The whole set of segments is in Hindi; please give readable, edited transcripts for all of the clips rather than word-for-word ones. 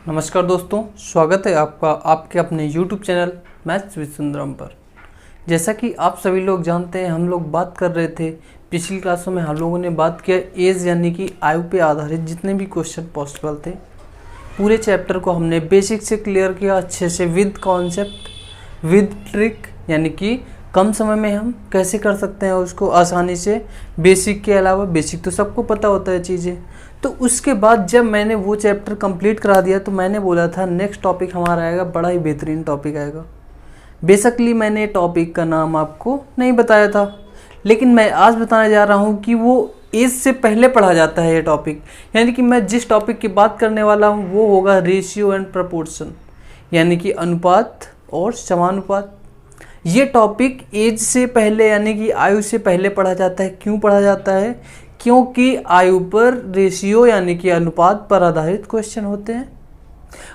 नमस्कार दोस्तों, स्वागत है आपका आपके अपने YouTube channel maths with Sundaram पर। जैसा कि आप सभी लोग जानते हैं, हम लोग बात कर रहे थे पिछली क्लासों में। हम लोगों ने बात किया एज यानी कि आयु पे आधारित जितने भी क्वेश्चन पॉसिबल थे, पूरे चैप्टर को हमने बेसिक से क्लियर किया अच्छे से, विद कॉन्सेप्ट, विद ट्रिक, यानी कि कम समय में हम कैसे कर सकते हैं उसको आसानी से। बेसिक के अलावा, बेसिक तो सबको पता होता है चीज़ें। तो उसके बाद जब मैंने वो चैप्टर कंप्लीट करा दिया तो मैंने बोला था नेक्स्ट टॉपिक हमारा आएगा, बड़ा ही बेहतरीन टॉपिक आएगा। बेसिकली मैंने टॉपिक का नाम आपको नहीं बताया था, लेकिन मैं आज बताने जा रहा हूँ कि वो एज से पहले पढ़ा जाता है ये टॉपिक। यानी कि मैं जिस टॉपिक की बात करने वाला हूँ वो होगा रेशियो एंड प्रपोर्शन, यानी कि अनुपात और समानुपात। ये टॉपिक एज से पहले यानी कि आयु से पहले पढ़ा जाता है। क्यों पढ़ा जाता है? क्योंकि आयु पर रेशियो यानी कि अनुपात पर आधारित क्वेश्चन होते हैं।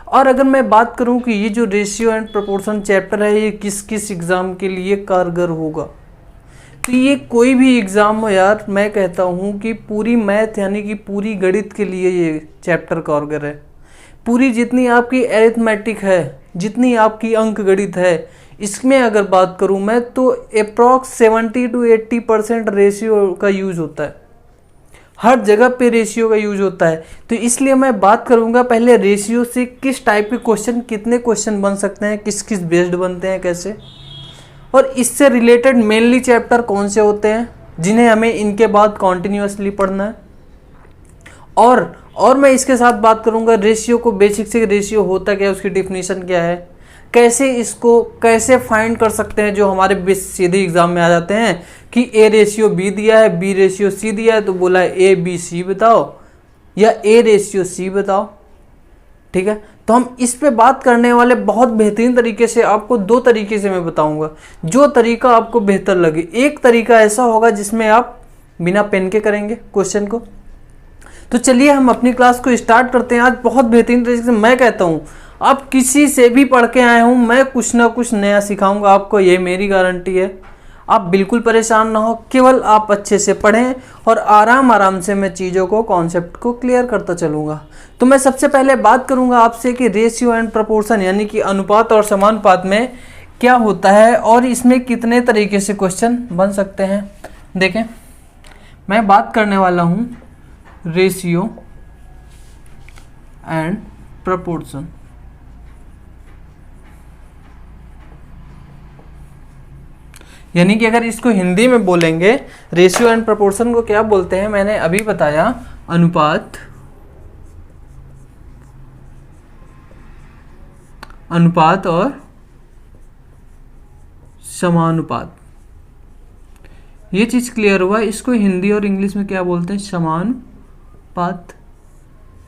और अगर मैं बात करूं कि ये जो रेशियो एंड प्रोपोर्शन चैप्टर है ये किस किस एग्ज़ाम के लिए कारगर होगा, तो ये कोई भी एग्ज़ाम हो यार, मैं कहता हूं कि पूरी मैथ यानी कि पूरी गणित के लिए ये चैप्टर कारगर है। पूरी जितनी आपकी एरिथमेटिक है, जितनी आपकी अंक गणित है, इसमें अगर बात करूं मैं तो अप्रॉक्स 70 to 80% रेशियो का यूज़ होता है। हर जगह पे रेशियो का यूज होता है। तो इसलिए मैं बात करूंगा पहले रेशियो से किस टाइप के क्वेश्चन, कितने क्वेश्चन बन सकते हैं, किस किस बेस्ड बनते हैं, कैसे, और इससे रिलेटेड मेनली चैप्टर कौन से होते हैं जिन्हें हमें इनके बाद कॉन्टिन्यूसली पढ़ना है। और मैं इसके साथ बात करूंगा रेशियो को, बेसिक से रेशियो होता क्या है, उसकी डिफिनीशन क्या है, कैसे इसको कैसे फाइंड कर सकते हैं, जो हमारे सीधे एग्जाम में आ जाते हैं कि ए रेशियो बी दिया है, बी रेशियो सी दिया है, तो बोला ए बी सी बताओ या ए रेशियो सी बताओ। ठीक है, तो हम इस पे बात करने वाले बहुत बेहतरीन तरीके से। आपको दो तरीके से मैं बताऊंगा, जो तरीका आपको बेहतर लगे। एक तरीका ऐसा होगा जिसमें आप बिना पेन के करेंगे क्वेश्चन को। तो चलिए हम अपनी क्लास को स्टार्ट करते हैं। आज बहुत बेहतरीन तरीके से, मैं कहता हूँ आप किसी से भी पढ़ के आए हूँ, मैं कुछ ना कुछ नया सिखाऊंगा आपको, ये मेरी गारंटी है। आप बिल्कुल परेशान ना हो, केवल आप अच्छे से पढ़ें और आराम से मैं चीज़ों को, कॉन्सेप्ट को क्लियर करता चलूँगा। तो मैं सबसे पहले बात करूँगा आपसे कि रेशियो एंड प्रपोर्शन यानी कि अनुपात और समानुपात में क्या होता है और इसमें कितने तरीके से क्वेश्चन बन सकते हैं। देखें, मैं बात करने वाला हूँ रेशियो एंड प्रपोर्शन। यानी कि अगर इसको हिंदी में बोलेंगे, रेशियो एंड प्रोपोर्शन को क्या बोलते हैं, मैंने अभी बताया, अनुपात और समानुपात। ये चीज क्लियर हुआ। इसको हिंदी और इंग्लिश में क्या बोलते हैं, समानुपात।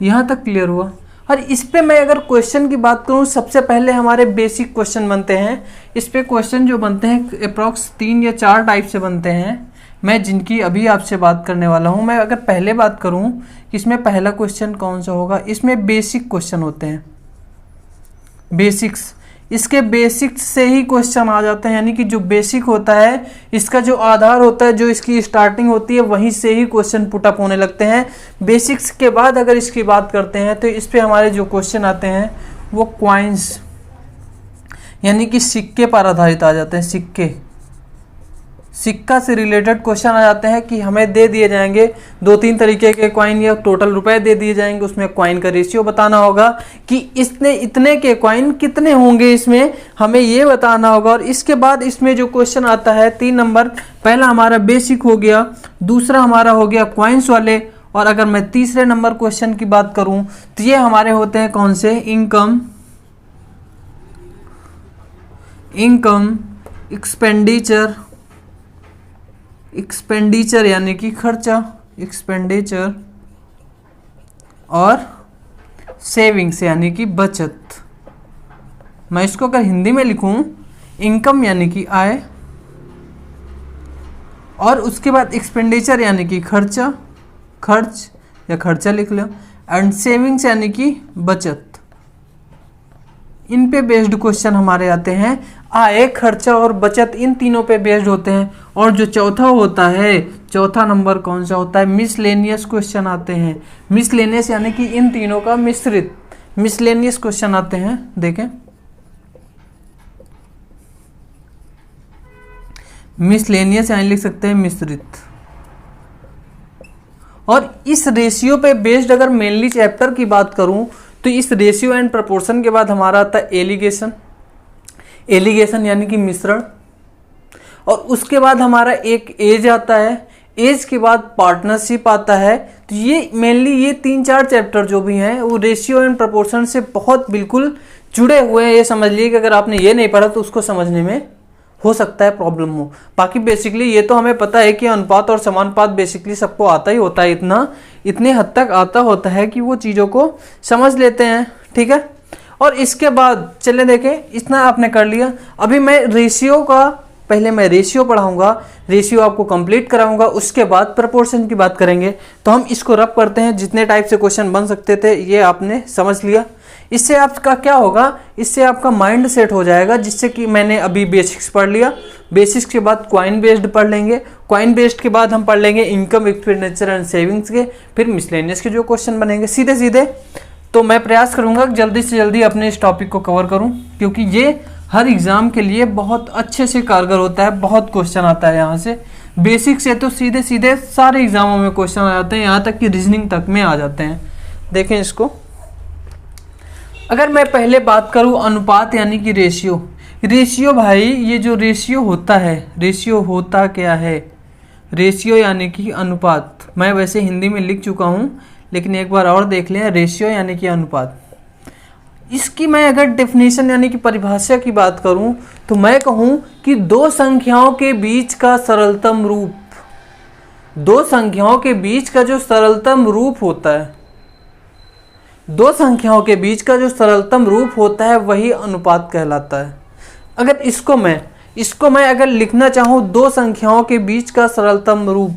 यहां तक क्लियर हुआ। और इस पे मैं अगर क्वेश्चन की बात करूं, सबसे पहले हमारे बेसिक क्वेश्चन बनते हैं। इस पे क्वेश्चन जो बनते हैं अप्रॉक्स 3 या 4 टाइप से बनते हैं, मैं जिनकी अभी आपसे बात करने वाला हूं। मैं अगर पहले बात करूं कि इसमें पहला क्वेश्चन कौन सा होगा, इसमें बेसिक क्वेश्चन होते हैं, बेसिक्स। इसके बेसिक्स से ही क्वेश्चन आ जाते हैं, यानी कि जो बेसिक होता है, इसका जो आधार होता है, जो इसकी स्टार्टिंग होती है, वहीं से ही क्वेश्चन पुटअप होने लगते हैं। बेसिक्स के बाद अगर इसकी बात करते हैं तो इस पे हमारे जो क्वेश्चन आते हैं वो क्वाइंस यानी कि सिक्के पर आधारित आ जाते हैं। सिक्का से रिलेटेड क्वेश्चन आ जाते हैं कि हमें दे दिए जाएंगे 2-3 तरीके के कॉइन या टोटल रुपए दे दिए जाएंगे, उसमें कॉइन का रेशियो बताना होगा कि इतने के कॉइन कितने होंगे, इसमें हमें ये बताना होगा। और इसके बाद इसमें जो क्वेश्चन आता है 3 नंबर, पहला हमारा बेसिक हो गया, दूसरा हमारा हो गया कॉइन्स वाले, और अगर मैं तीसरे नंबर क्वेश्चन की बात करूं तो ये हमारे होते हैं कौन से, इनकम एक्सपेंडिचर यानी कि खर्चा, एक्सपेंडिचर, और सेविंग्स यानी कि बचत। मैं इसको अगर हिंदी में लिखूं, इनकम यानी कि आय, और उसके बाद एक्सपेंडिचर यानी कि खर्च या खर्चा लिख लो, एंड सेविंग्स यानी कि बचत। इन पे बेस्ड क्वेश्चन हमारे आते हैं। आय, खर्चा और बचत, इन तीनों पे बेस्ड होते हैं। और जो चौथा होता है, चौथा नंबर कौन सा होता है, मिसलेनियस क्वेश्चन आते हैं। मिसलेनियस यानी कि इन तीनों का मिश्रित। मिसलेनियस क्वेश्चन आते हैं, देखें मिसलेनियस यहाँ लिख सकते हैं मिश्रित। और इस रेशियो पे बेस्ड अगर मेनली चैप्टर की बात करूं तो इस रेशियो एंड प्रपोर्शन के बाद हमारा आता है एलिगेशन, एलिगेशन यानी कि मिश्रण। और उसके बाद हमारा एक एज आता है, एज के बाद पार्टनरशिप आता है। तो ये मेनली ये 3-4 चैप्टर जो भी हैं वो रेशियो एंड प्रपोर्शन से बहुत बिल्कुल जुड़े हुए हैं। ये समझ लिए कि अगर आपने ये नहीं पढ़ा तो उसको समझने में हो सकता है प्रॉब्लम हो। बाकी बेसिकली ये तो हमें पता है कि अनुपात और समानुपात बेसिकली सबको आता ही होता है, इतने हद तक आता होता है कि वो चीज़ों को समझ लेते हैं, ठीक है। और इसके बाद चले देखें, इतना आपने कर लिया। अभी मैं रेशियो का, पहले मैं रेशियो पढ़ाऊंगा, रेशियो आपको कंप्लीट कराऊंगा, उसके बाद प्रपोर्शन की बात करेंगे। तो हम इसको रब करते हैं, जितने टाइप से क्वेश्चन बन सकते थे ये आपने समझ लिया। इससे आपका क्या होगा, इससे आपका माइंड सेट हो जाएगा, जिससे कि मैंने अभी बेसिक्स पढ़ लिया, बेसिक्स के बाद क्वाइन बेस्ड पढ़ लेंगे, क्वाइन बेस्ड के बाद हम पढ़ लेंगे इनकम, एक्सपेंडिचर एंड सेविंग्स के, फिर मिसलेनियस के जो क्वेश्चन बनेंगे सीधे सीधे। तो मैं प्रयास करूंगा कि जल्दी से जल्दी अपने इस टॉपिक को कवर करूं, क्योंकि ये हर एग्जाम के लिए बहुत अच्छे से कारगर होता है। बहुत क्वेश्चन आता है यहाँ से, बेसिक से तो सीधे सीधे सारे एग्जामों में क्वेश्चन आ जाते हैं, यहाँ तक कि रीजनिंग तक में आ जाते हैं। देखें इसको, अगर मैं पहले बात करूँ अनुपात यानी कि रेशियो, रेशियो भाई ये जो रेशियो होता है, रेशियो होता क्या है, रेशियो यानी कि अनुपात। मैं वैसे हिंदी में लिख चुका हूँ लेकिन एक बार और देख लें, रेशियो यानी कि अनुपात। इसकी मैं अगर डेफिनेशन यानी कि परिभाषा की बात करूं तो मैं कहूं कि दो संख्याओं के बीच का सरलतम रूप, दो संख्याओं के बीच का जो सरलतम रूप होता है, दो संख्याओं के बीच का जो सरलतम रूप होता है वही अनुपात कहलाता है। अगर इसको मैं अगर लिखना चाहूं, दो संख्याओं के बीच का सरलतम रूप,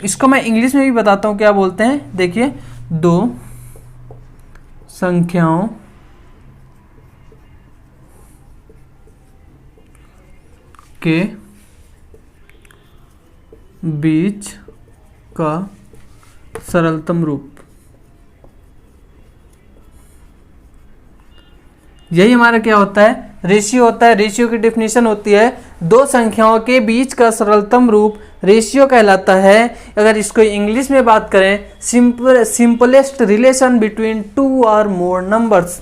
इसको मैं इंग्लिश में भी बताता हूं क्या बोलते हैं। देखिए, दो संख्याओं के बीच का सरलतम रूप, यही हमारा क्या होता है, रेशियो होता है। रेशियो की डेफिनेशन होती है दो संख्याओं के बीच का सरलतम रूप रेशियो कहलाता है। अगर इसको इंग्लिश में बात करें, सिंपलेस्ट रिलेशन बिटवीन टू और मोर नंबर्स,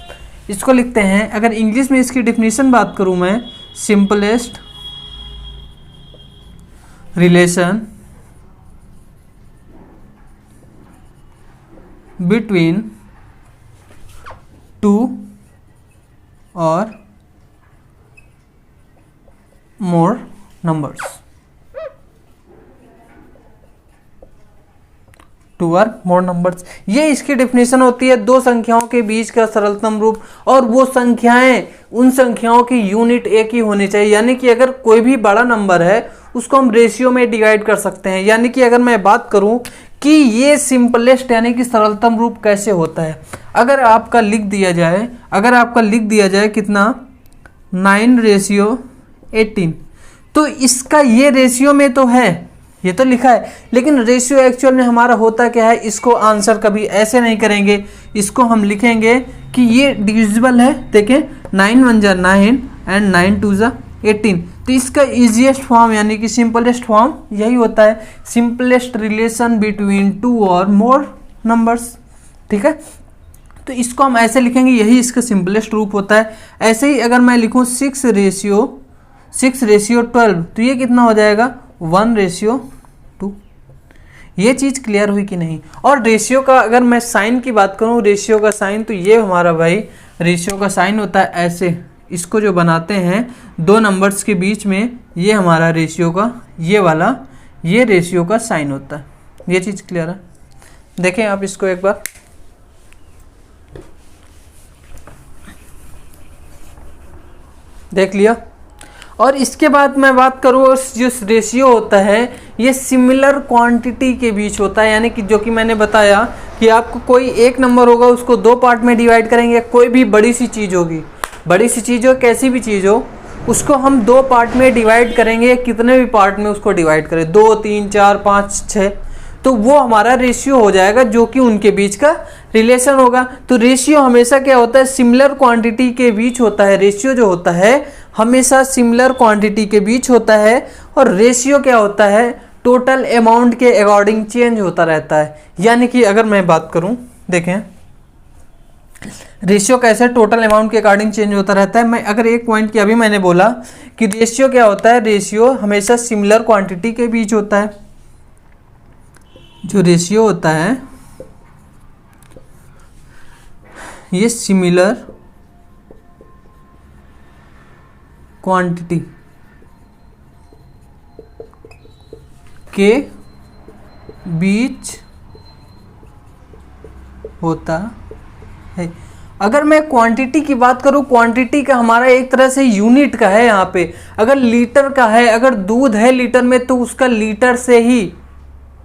इसको लिखते हैं। अगर इंग्लिश में इसकी डेफिनेशन बात करूं मैं, सिंपलेस्ट रिलेशन बिटवीन टू और मोर नंबर्स, टू और मोर नंबर्स, ये इसकी डेफिनेशन होती है दो संख्याओं के बीच का सरलतम रूप। और वो संख्याएं, उन संख्याओं की यूनिट एक ही होनी चाहिए, यानी कि अगर कोई भी बड़ा नंबर है उसको हम रेशियो में डिवाइड कर सकते हैं। यानी कि अगर मैं बात करूं कि ये सिंपलेस्ट यानी कि सरलतम रूप कैसे होता है, अगर आपका लिख दिया जाए कितना 9:18, तो इसका ये रेशियो में तो है, ये तो लिखा है, लेकिन रेशियो एक्चुअल में हमारा होता क्या है, इसको आंसर कभी ऐसे नहीं करेंगे, इसको हम लिखेंगे कि ये डिविजिबल है। देखें, 9 1 जा 9 एंड 9 2 जा 18, तो इसका इजीएस्ट फॉर्म यानी कि सिंपलेस्ट फॉर्म यही होता है, सिंपलेस्ट रिलेशन बिटवीन टू और मोर नंबर्स, ठीक है। तो इसको हम ऐसे लिखेंगे, यही इसका सिंपलेस्ट रूप होता है। ऐसे ही अगर मैं लिखूं 6:12, तो ये कितना हो जाएगा 1:2। ये चीज़ क्लियर हुई कि नहीं। और रेशियो का अगर मैं साइन की बात करूं, रेशियो का साइन, तो ये हमारा भाई रेशियो का साइन होता है ऐसे, इसको जो बनाते हैं दो नंबर्स के बीच में, ये हमारा रेशियो का, ये वाला, ये रेशियो का साइन होता है। ये चीज़ क्लियर है। देखें आप इसको एक बार, देख लिया। और इसके बाद मैं बात करूँ, जो रेशियो होता है ये सिमिलर क्वांटिटी के बीच होता है, यानी कि जो कि मैंने बताया कि आपको कोई एक नंबर होगा उसको दो पार्ट में डिवाइड करेंगे, कोई भी बड़ी सी चीज़ होगी, बड़ी सी चीज़ हो, कैसी भी चीज़ हो, उसको हम दो पार्ट में डिवाइड करेंगे। कितने भी पार्ट में उसको डिवाइड करें, 2 3 4 5 6, तो वो हमारा रेशियो हो जाएगा जो कि उनके बीच का रिलेशन होगा। तो रेशियो हमेशा क्या होता है, सिमिलर क्वांटिटी के बीच होता है। रेशियो जो होता है हमेशा सिमिलर क्वांटिटी के बीच होता है, और रेशियो क्या होता है, टोटल अमाउंट के अकॉर्डिंग चेंज होता रहता है। यानी कि अगर मैं बात करूं, देखें रेशियो कैसे टोटल अमाउंट के अकॉर्डिंग चेंज होता रहता है। मैं अगर एक पॉइंट की अभी मैंने बोला कि रेशियो क्या होता है, रेशियो हमेशा सिमिलर क्वांटिटी के बीच होता है। जो रेशियो होता है ये सिमिलर क्वांटिटी के बीच होता है। अगर मैं क्वांटिटी की बात करूं, क्वांटिटी का हमारा एक तरह से यूनिट का है। यहाँ पे अगर लीटर का है, अगर दूध है लीटर में, तो उसका लीटर से ही,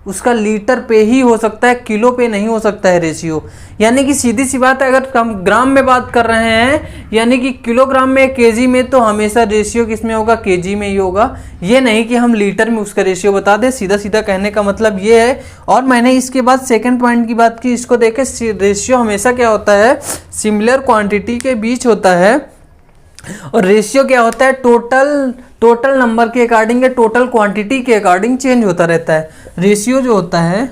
उसका लीटर पे ही हो सकता है, किलो पे नहीं हो सकता है रेशियो। यानी कि सीधी सी बात है, अगर हम ग्राम में बात कर रहे हैं यानी कि किलोग्राम में, केजी में, तो हमेशा रेशियो किस में होगा, केजी में ही होगा। ये नहीं कि हम लीटर में उसका रेशियो बता दें। सीधा सीधा कहने का मतलब ये है। और मैंने इसके बाद सेकंड पॉइंट की बात की, इसको देखें, रेशियो हमेशा क्या होता है, सिमिलर क्वांटिटी के बीच होता है। और रेशियो क्या होता है, टोटल नंबर के अकॉर्डिंग या टोटल क्वांटिटी के अकॉर्डिंग चेंज होता रहता है। रेशियो जो होता है,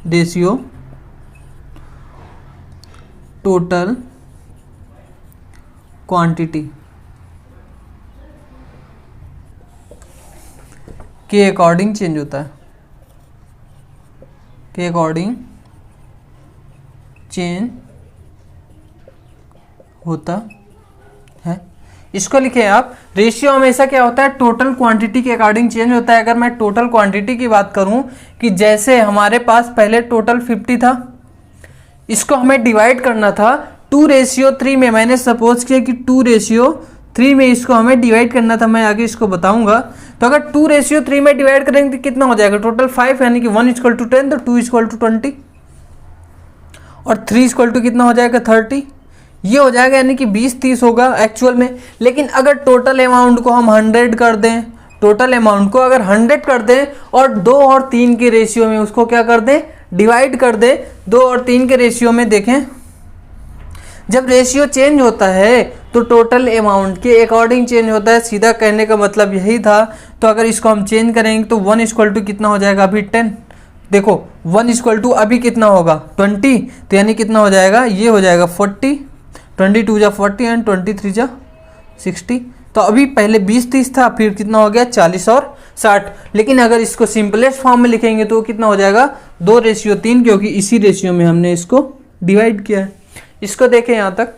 रेशियो टोटल क्वांटिटी के अकॉर्डिंग चेंज होता है, के अकॉर्डिंग चेंज होता है। इसको लिखे आप, रेशियो हमेशा क्या होता है, टोटल क्वांटिटी के अकॉर्डिंग चेंज होता है। अगर मैं टोटल क्वांटिटी की बात करूं कि जैसे हमारे पास पहले टोटल 50 था, इसको हमें डिवाइड करना था 2:3 में। मैंने सपोज किया कि 2:3 में इसको हमें डिवाइड करना था, मैं आगे इसको बताऊंगा। तो अगर 2:3 में डिवाइड करेंगे तो कितना हो जाएगा, टोटल 5, यानी कि 1:10, तो 2:20 और 3 कितना हो जाएगा, 30। ये हो जाएगा, यानी कि 20-30 होगा एक्चुअल में। लेकिन अगर टोटल अमाउंट को हम 100 कर दें, टोटल अमाउंट को अगर 100 कर दें और 2 और 3 के रेशियो में उसको क्या कर दें, डिवाइड कर दें 2 और 3 के रेशियो में, देखें जब रेशियो चेंज होता है तो टोटल अमाउंट के अकॉर्डिंग चेंज होता है। सीधा कहने का मतलब यही था। तो अगर इसको हम चेंज करेंगे तो 1 कितना हो जाएगा, अभी 10। देखो 1 अभी कितना होगा, 20, तो यानी कितना हो जाएगा, ये हो जाएगा 40, 22 जा 40 एंड 23 जा 60। तो अभी पहले 20-30 था, फिर कितना हो गया, 40 और 60। लेकिन अगर इसको सिंपलेस्ट फॉर्म में लिखेंगे तो कितना हो जाएगा, 2:3, क्योंकि इसी रेशियो में हमने इसको डिवाइड किया है। इसको देखें यहां तक,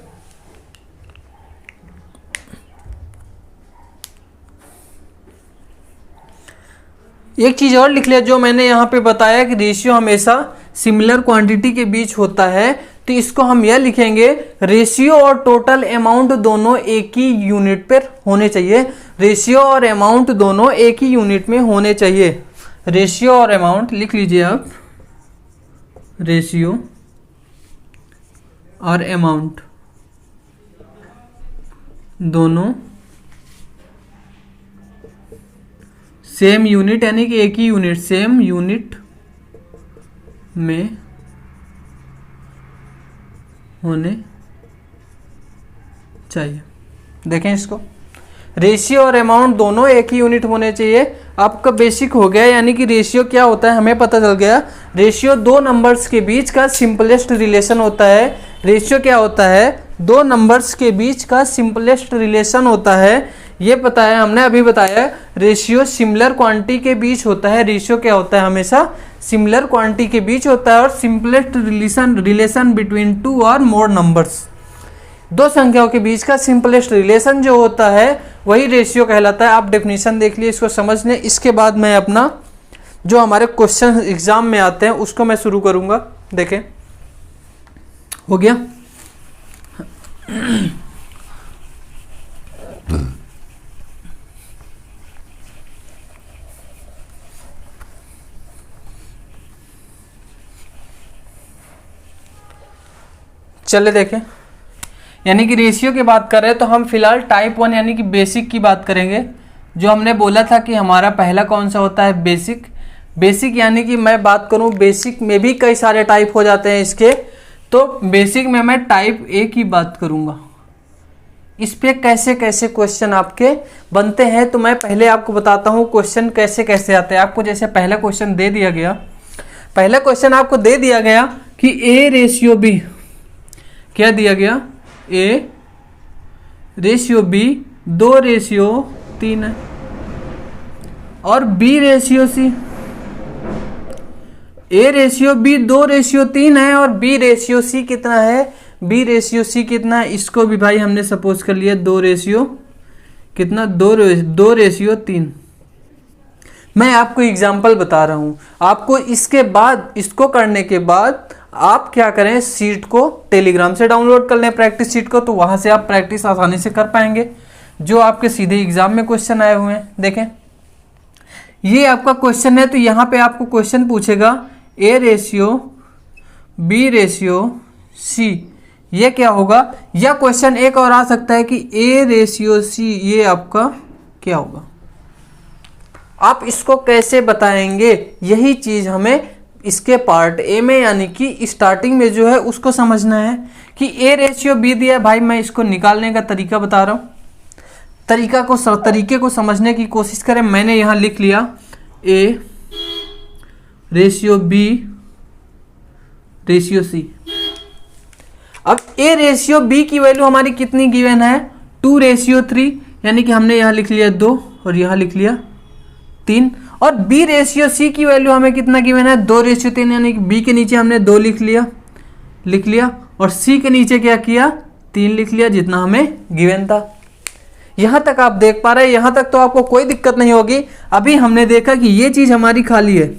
एक चीज और लिख लिया जो मैंने यहां पे बताया कि रेशियो हमेशा सिमिलर क्वांटिटी के बीच होता है। तो इसको हम यह लिखेंगे, रेशियो और टोटल अमाउंट दोनों एक ही यूनिट पर होने चाहिए। रेशियो और अमाउंट दोनों एक ही यूनिट में होने चाहिए। रेशियो और अमाउंट लिख लीजिए आप, रेशियो और अमाउंट दोनों सेम यूनिट, यानी कि एक ही यूनिट, सेम यूनिट में होने चाहिए। देखें इसको, रेशियो और अमाउंट दोनों एक ही यूनिट होने चाहिए। आपका बेसिक हो गया, यानी कि रेशियो क्या होता है हमें पता चल गया। रेशियो दो नंबर्स के बीच का सिंपलेस्ट रिलेशन होता है। रेशियो क्या होता है, दो नंबर्स के बीच का सिंपलेस्ट रिलेशन होता है। ये पता है, हमने अभी बताया। रेशियो सिमिलर क्वांटिटी के बीच होता है। रेशियो क्या होता है, हमेशा सिमिलर क्वांटिटी के बीच होता है। और सिंपलेस्ट रिलेशन बिटवीन 2 और मोर नंबर्स, दो संख्याओं के बीच का सिंपलेस्ट रिलेशन जो होता है वही रेशियो कहलाता है। आप डेफिनेशन देख लिए, इसको समझ लें। इसके बाद मैं अपना जो हमारे क्वेश्चन एग्जाम में आते हैं उसको मैं शुरू करूंगा। देखें, हो गया। चले देखें, यानी कि रेशियो की बात कर रहे हैं तो हम फिलहाल टाइप 1 यानी कि बेसिक की बात करेंगे। जो हमने बोला था कि हमारा पहला कौन सा होता है, बेसिक। बेसिक यानी कि मैं बात करूं बेसिक में भी कई सारे टाइप हो जाते हैं इसके, तो बेसिक में मैं टाइप ए की बात करूंगा। इस पे कैसे कैसे क्वेश्चन आपके बनते हैं, तो मैं पहले आपको बताता हूं क्वेश्चन कैसे कैसे आते हैं। आपको जैसे पहला क्वेश्चन दे दिया गया, पहला क्वेश्चन आपको दे दिया गया कि ए रेशियो बी, क्या दिया गया, ए रेशियो बी 2:3 है और B ratio C, A ratio B 2:3 है और बी रेशियो सी कितना है, बी रेशियो सी कितना है, इसको भी भाई हमने सपोज कर लिया 2 रेशियो कितना, 2:3। मैं आपको एग्जांपल बता रहा हूं, आपको इसके बाद, इसको करने के बाद आप क्या करें, सीट को टेलीग्राम से डाउनलोड कर लें, प्रैक्टिस सीट को, तो वहां से आप प्रैक्टिस आसानी से कर पाएंगे जो आपके सीधे एग्जाम में क्वेश्चन आए हुए हैं। देखें ये आपका क्वेश्चन है, तो यहाँ पे आपको क्वेश्चन पूछेगा A ratio B ratio C, ये क्या होगा, या क्वेश्चन एक और आ सकता है कि ए रेशियो सी, ये आपका क्या होगा। आप इसको कैसे बताएंगे, यही चीज हमें इसके पार्ट ए में यानी कि स्टार्टिंग में जो है उसको समझना है कि ए रेशियो बी दिया है। भाई मैं इसको निकालने का तरीका बता रहा हूं, तरीके को समझने की कोशिश करें। मैंने यहां लिख लिया A ratio B ratio C. अब ए रेशियो बी की वैल्यू हमारी कितनी गिवन है, 2:3, यानी कि हमने यहां लिख लिया 2 और यहां लिख लिया 3, और बी रेशियो सी की वैल्यू हमें कितना गिवन है, 2:3, यानी कि बी के नीचे हमने 2 लिख लिया और सी के नीचे क्या किया, 3 लिख लिया, जितना हमें गिवन था। यहां तक आप देख पा रहे हैं, यहां तक तो आपको कोई दिक्कत नहीं होगी। अभी हमने देखा कि ये चीज हमारी खाली है,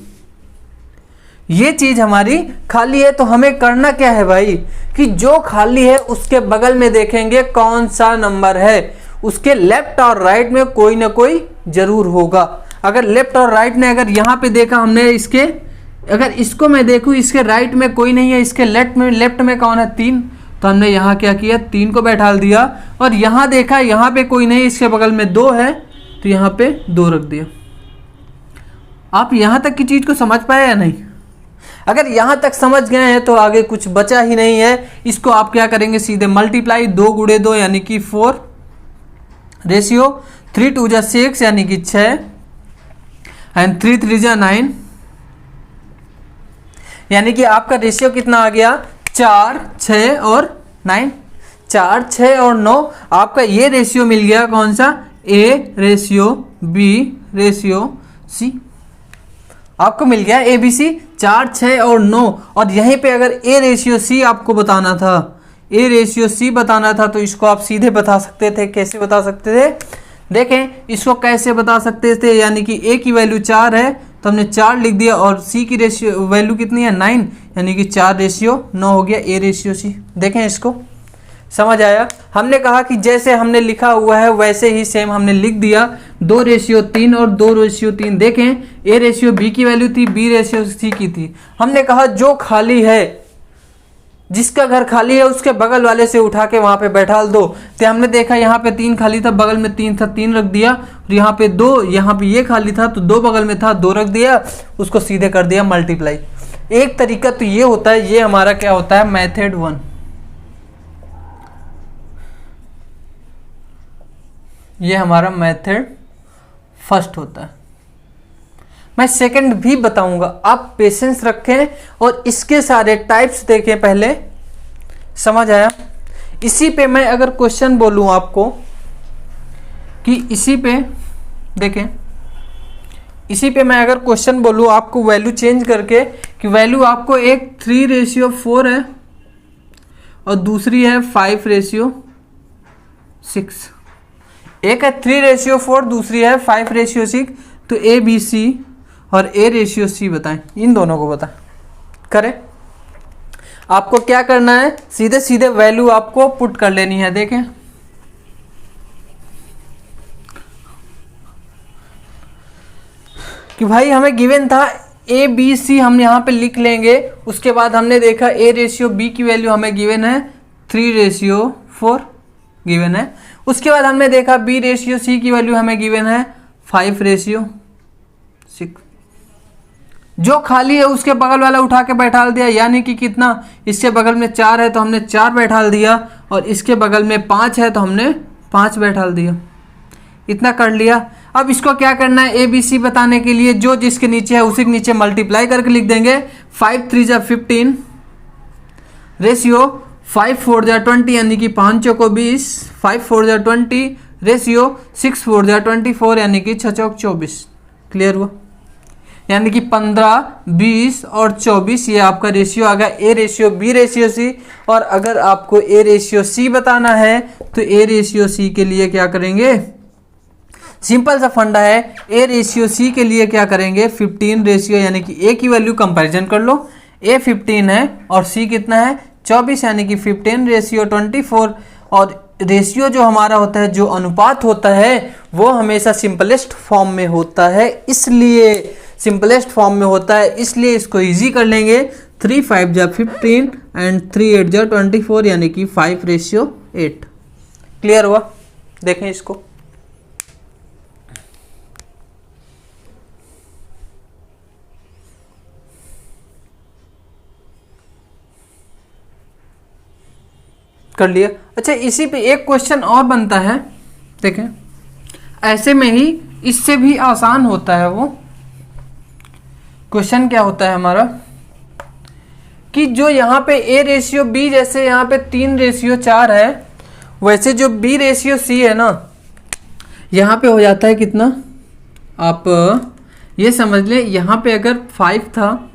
ये चीज हमारी खाली है, तो हमें करना क्या है भाई कि जो खाली है उसके बगल में देखेंगे कौन सा नंबर है, उसके लेफ्ट और राइट में कोई ना कोई जरूर होगा। अगर लेफ्ट और राइट ने, अगर यहाँ पे देखा हमने इसके, अगर इसको मैं देखूं इसके राइट में कोई नहीं है, इसके लेफ्ट में कौन है, 3, तो हमने यहाँ क्या किया, 3 को बैठा दिया, और यहाँ देखा यहाँ पे कोई नहीं, इसके बगल में 2 है तो यहाँ पे 2 रख दिया। आप यहाँ तक की चीज को समझ पाए या नहीं? अगर यहाँ तक समझ गए हैं तो आगे कुछ बचा ही नहीं है। इसको आप क्या करेंगे, सीधे मल्टीप्लाई, 2 गुणे 2 यानी कि 4, रेशियो 3 2 जा 6 यानी कि 6, एंड 3 3 जा 9, यानी कि आपका रेशियो कितना आ गया, 4 6 और 9, 4 6 और 9। आपका ये रेशियो मिल गया कौन सा, A ratio B ratio C, आपको मिल गया ए बी सी, 4 6 और 9। और यहीं पे अगर ए रेशियो सी आपको बताना था, ए रेशियो सी बताना था, तो इसको आप सीधे बता सकते थे। कैसे बता सकते थे, देखें इसको कैसे बता सकते थे, यानी कि ए की वैल्यू 4 है तो हमने 4 लिख दिया, और सी की रेशियो वैल्यू कितनी है, 9, यानी कि 4:9 हो गया ए रेशियो सी। देखें इसको, समझ आया? हमने कहा कि जैसे हमने लिखा हुआ है वैसे ही सेम हमने लिख दिया, 2:3 और 2:3। देखें ए रेशियो बी की वैल्यू थी, बी रेशियो सी की थी। हमने कहा जो खाली है, जिसका घर खाली है उसके बगल वाले से उठा के वहां पे बैठा दो। तो हमने देखा यहाँ पे 3 खाली था, बगल में 3 था, 3 रख दिया, और यहाँ पे 2, यहाँ पे ये खाली था तो 2 बगल में था, 2 रख दिया, उसको सीधे कर दिया मल्टीप्लाई। एक तरीका तो ये होता है, ये हमारा क्या होता है, मेथड 1। ये हमारा मेथड फर्स्ट होता है। मैं सेकंड भी बताऊंगा, आप पेशेंस रखें और इसके सारे टाइप्स देखें पहले। समझ आया? इसी पे मैं अगर क्वेश्चन बोलूं आपको कि इसी पे देखें, इसी पे मैं अगर क्वेश्चन बोलूं आपको वैल्यू चेंज करके कि वैल्यू आपको एक 3:4 है और दूसरी है 5:6। एक है 3:4, दूसरी है 5:6, तो ए बी सी और ए रेशियो सी बताएं, इन दोनों को बताएं। करें, आपको क्या करना है, सीधे सीधे वैल्यू आपको पुट कर लेनी है। देखें कि भाई हमें गिवन था ए बी सी, हम यहाँ पे लिख लेंगे। उसके बाद हमने देखा ए रेशियो बी की वैल्यू हमें गिवन है 3:4 गिवन है। उसके बाद हमने देखा बी रेशियो सी की वैल्यू हमें गिवन है 5:6। जो खाली है उसके बगल वाला उठा के बैठा दिया, यानी कि कितना, इसके बगल में 4 है तो हमने 4 बैठा दिया, और इसके बगल में 5 है तो हमने 5 बैठा दिया। इतना कर लिया। अब इसको क्या करना है, ABC बताने के लिए जो जिसके नीचे है उसी के नीचे मल्टीप्लाई करके लिख देंगे। 5 3 जा 15 रेशियो 5 4 जा 20 यानी कि 5 चौको 20, 5 4 जा 20 रेशियो 6 4 जा 24 यानी कि 6 चौक 24। क्लियर हुआ? यानी कि 15 20 और 24 ये आपका रेशियो आ गया A ratio B ratio C। और अगर आपको A रेशियो C बताना है तो A रेशियो C के लिए क्या करेंगे, सिंपल सा फंडा है। A रेशियो C के लिए क्या करेंगे, 15 रेशियो यानी कि A की वैल्यू कंपैरिजन कर लो। A 15 है और C कितना है 24 यानी कि 15 रेशियो 24। और रेशियो जो हमारा होता है, जो अनुपात होता है वो हमेशा सिंपलेस्ट फॉर्म में होता है, इसलिए सिंपलेस्ट फॉर्म में होता है, इसलिए इसको इजी कर लेंगे। 3 5 जा 15 एंड 3 8 जा 24 यानी कि 5 रेशियो 8। क्लियर हुआ? देखें इसको, कर लिया। अच्छा, इसी पे एक क्वेश्चन और बनता है, देखें ऐसे में ही इससे भी आसान होता है। वो क्वेश्चन क्या होता है हमारा कि जो यहाँ पे A रेशियो B, जैसे यहाँ पे 3 रेशियो 4 है, वैसे जो B रेशियो C है ना, यहाँ पे हो जाता है कितना, आप ये समझ लें यहाँ पे अगर 5 था,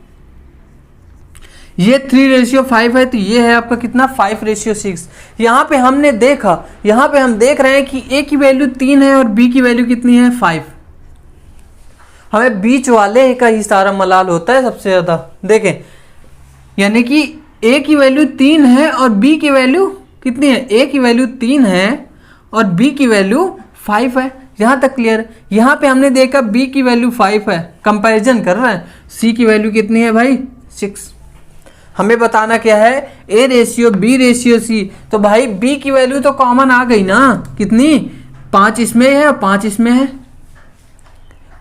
ये 3 रेशियो 5 है, तो ये है आपका कितना 5 रेशियो 6। यहाँ पे हमने देखा, यहाँ पे हम देख रहे हैं कि A की वैल्यू 3 है और B की वैल्यू कितनी है 5। हमें बीच वाले का ही सारा मलाल होता है सबसे ज़्यादा। देखें, यानी कि A की वैल्यू 3 है और B की वैल्यू कितनी है, A की वैल्यू 3 है और B की वैल्यू 5 है। यहाँ तक क्लियर? यहाँ पे हमने देखा B की वैल्यू 5 है, कंपैरिजन कर रहे हैं। C की वैल्यू कितनी है भाई 6। हमें बताना क्या है, A ratio B ratio C। तो भाई B की वैल्यू तो कॉमन आ गई ना, कितनी, 5 इसमें है और 5 इसमें है,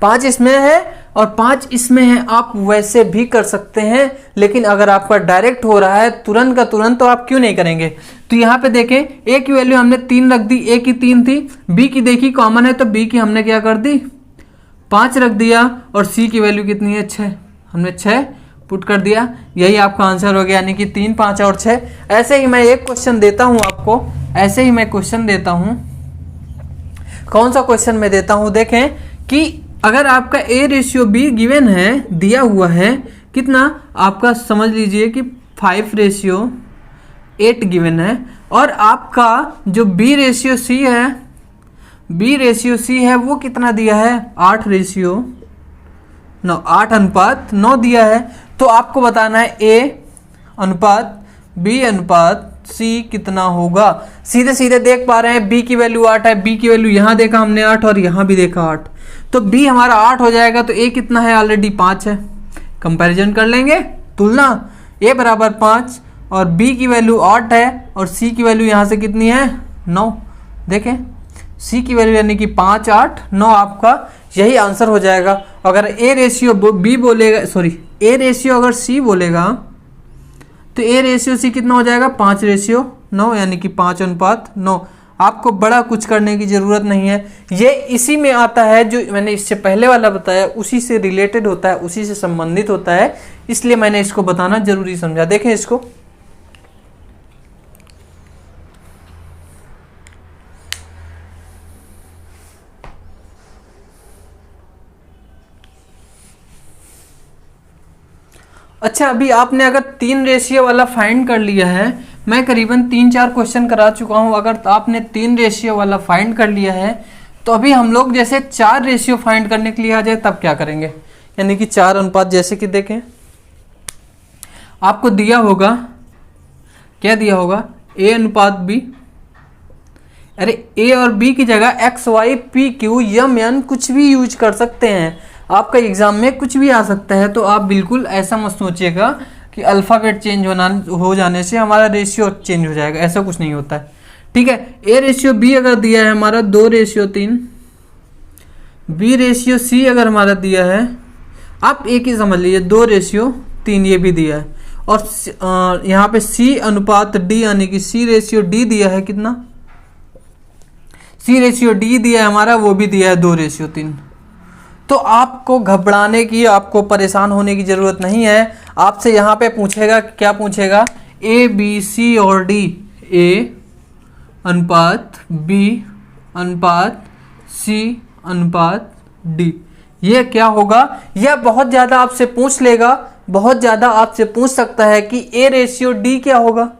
5 इसमें है और 5 इसमें है। आप वैसे भी कर सकते हैं, लेकिन अगर आपका डायरेक्ट हो रहा है तुरंत का तुरंत, तो आप क्यों नहीं करेंगे। तो यहाँ पे देखें, A की वैल्यू हमने 3 रख दी, A की 3 थी, B की देखी कॉमन है तो B की हमने क्या कर दी 5 रख दिया, और C की वैल्यू कितनी है 6, हमने 6 पुट कर दिया। यही आपका आंसर हो गया, यानी कि 3 5 और 6। ऐसे ही मैं एक क्वेश्चन देता हूँ आपको, ऐसे ही मैं क्वेश्चन देता हूँ। कौन सा क्वेश्चन मैं देता हूँ, देखें कि अगर आपका A रेशियो B गिवन है, दिया हुआ है कितना, आपका समझ लीजिए कि 5 रेशियो 8 गिवन है, और आपका जो B रेशियो C है, B रेशियो C है वो कितना दिया है 8 रेशियो 9, 8 अनुपात 9 दिया है। तो आपको बताना है A अनुपात B अनुपात C कितना होगा। सीधे सीधे देख पा रहे हैं B की वैल्यू 8 है, B की वैल्यू यहाँ देखा हमने 8 और यहाँ भी देखा 8, तो B हमारा 8 हो जाएगा। तो A कितना है, ऑलरेडी 5 है, कंपैरिजन कर लेंगे, तुलना, A बराबर 5 और B की वैल्यू 8 है और C की वैल्यू यहाँ से कितनी है 9। देखें C की वैल्यू यानी कि 5 8 9, आपका यही आंसर हो जाएगा। अगर A रेशियो B बोलेगा, सॉरी A रेशियो अगर C बोलेगा तो A रेशियो C कितना हो जाएगा 5 रेशियो 9 यानी कि 5 अनुपात 9। आपको बड़ा कुछ करने की ज़रूरत नहीं है, ये इसी में आता है जो मैंने इससे पहले वाला बताया, उसी से रिलेटेड होता है, उसी से संबंधित होता है, इसलिए मैंने इसको बताना जरूरी समझा। देखें इसको, अच्छा अभी आपने अगर 3 रेशियो वाला फाइंड कर लिया है, मैं करीबन 3-4 क्वेश्चन करा चुका हूं, अगर आपने 3 रेशियो वाला फाइंड कर लिया है तो अभी हम लोग जैसे 4 रेशियो फाइंड करने के लिए आ जाए तब क्या करेंगे, यानी कि 4 अनुपात। जैसे कि देखें आपको दिया होगा, क्या दिया होगा, A अनुपात B। अरे A और B की जगह X Y P Q M N कुछ भी यूज कर सकते हैं, आपका एग्जाम में कुछ भी आ सकता है। तो आप बिल्कुल ऐसा मत सोचिएगा कि अल्फ़ाबेट चेंज हो जाने से हमारा रेशियो चेंज हो जाएगा, ऐसा कुछ नहीं होता है। ठीक है, A रेशियो B अगर दिया है हमारा 2 रेशियो 3, B रेशियो C अगर हमारा दिया है आप एक ही समझ लीजिए 2:3 ये भी दिया है, और यहाँ पे C अनुपात D यानी कि C/D दिया है कितना, C/D दिया है हमारा, वो भी दिया है 2:3। तो आपको घबराने की, आपको परेशान होने की ज़रूरत नहीं है। आपसे यहाँ पे पूछेगा, क्या पूछेगा, A B C और D, A अनुपात B अनुपात C अनुपात D, ये क्या होगा। यह बहुत ज़्यादा आपसे पूछ लेगा, बहुत ज़्यादा आपसे पूछ सकता है कि A/D क्या होगा,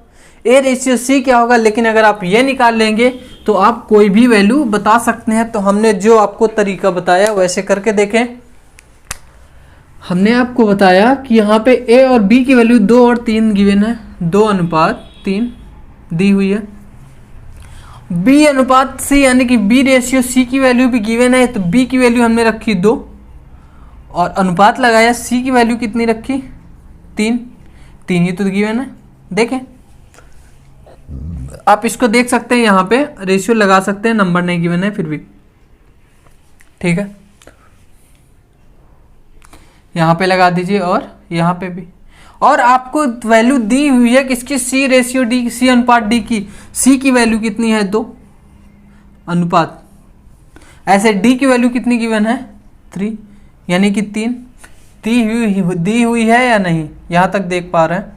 A/C क्या होगा। लेकिन अगर आप ये निकाल लेंगे तो आप कोई भी वैल्यू बता सकते हैं। तो हमने जो आपको तरीका बताया वैसे करके देखें। हमने आपको बताया कि यहाँ पे A और B की वैल्यू 2 और 3 गिवन है, 2:3 दी हुई है। B अनुपात C यानी कि B/C की वैल्यू भी गिवन है, तो B की वैल्यू हमने रखी 2 और अनुपात लगाया, C की वैल्यू कितनी रखी, 3 ही तो गिवन है। देखें, आप इसको देख सकते हैं, यहाँ पे रेशियो लगा सकते हैं, नंबर नहीं गिवन है फिर भी, ठीक है। यहाँ पे लगा दीजिए और यहाँ पे भी। और आपको वैल्यू दी हुई है किसकी, C/D, C अनुपात D की। C की वैल्यू कितनी है, 2 अनुपात, ऐसे D की वैल्यू कितनी गिवन है, 3 यानी कि 3 दी हुई है या नहीं, यहाँ तक देख पा रहे हैं,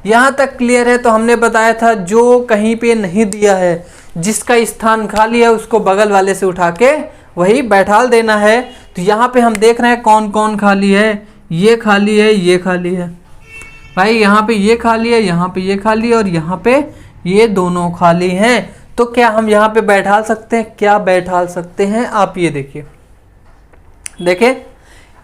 यहाँ तक क्लियर है। तो हमने बताया था जो कहीं पे नहीं दिया है, जिसका स्थान खाली है उसको बगल वाले से उठा के वही बैठाल देना है। तो यहाँ पे हम देख रहे हैं कौन कौन खाली है, ये खाली है, ये खाली है भाई, यहाँ पे ये खाली है, यहाँ पे ये खाली है और यहाँ पे ये दोनों खाली हैं। तो क्या हम यहाँ पे बैठाल सकते हैं, क्या बैठाल सकते हैं, आप ये देखिए, देखें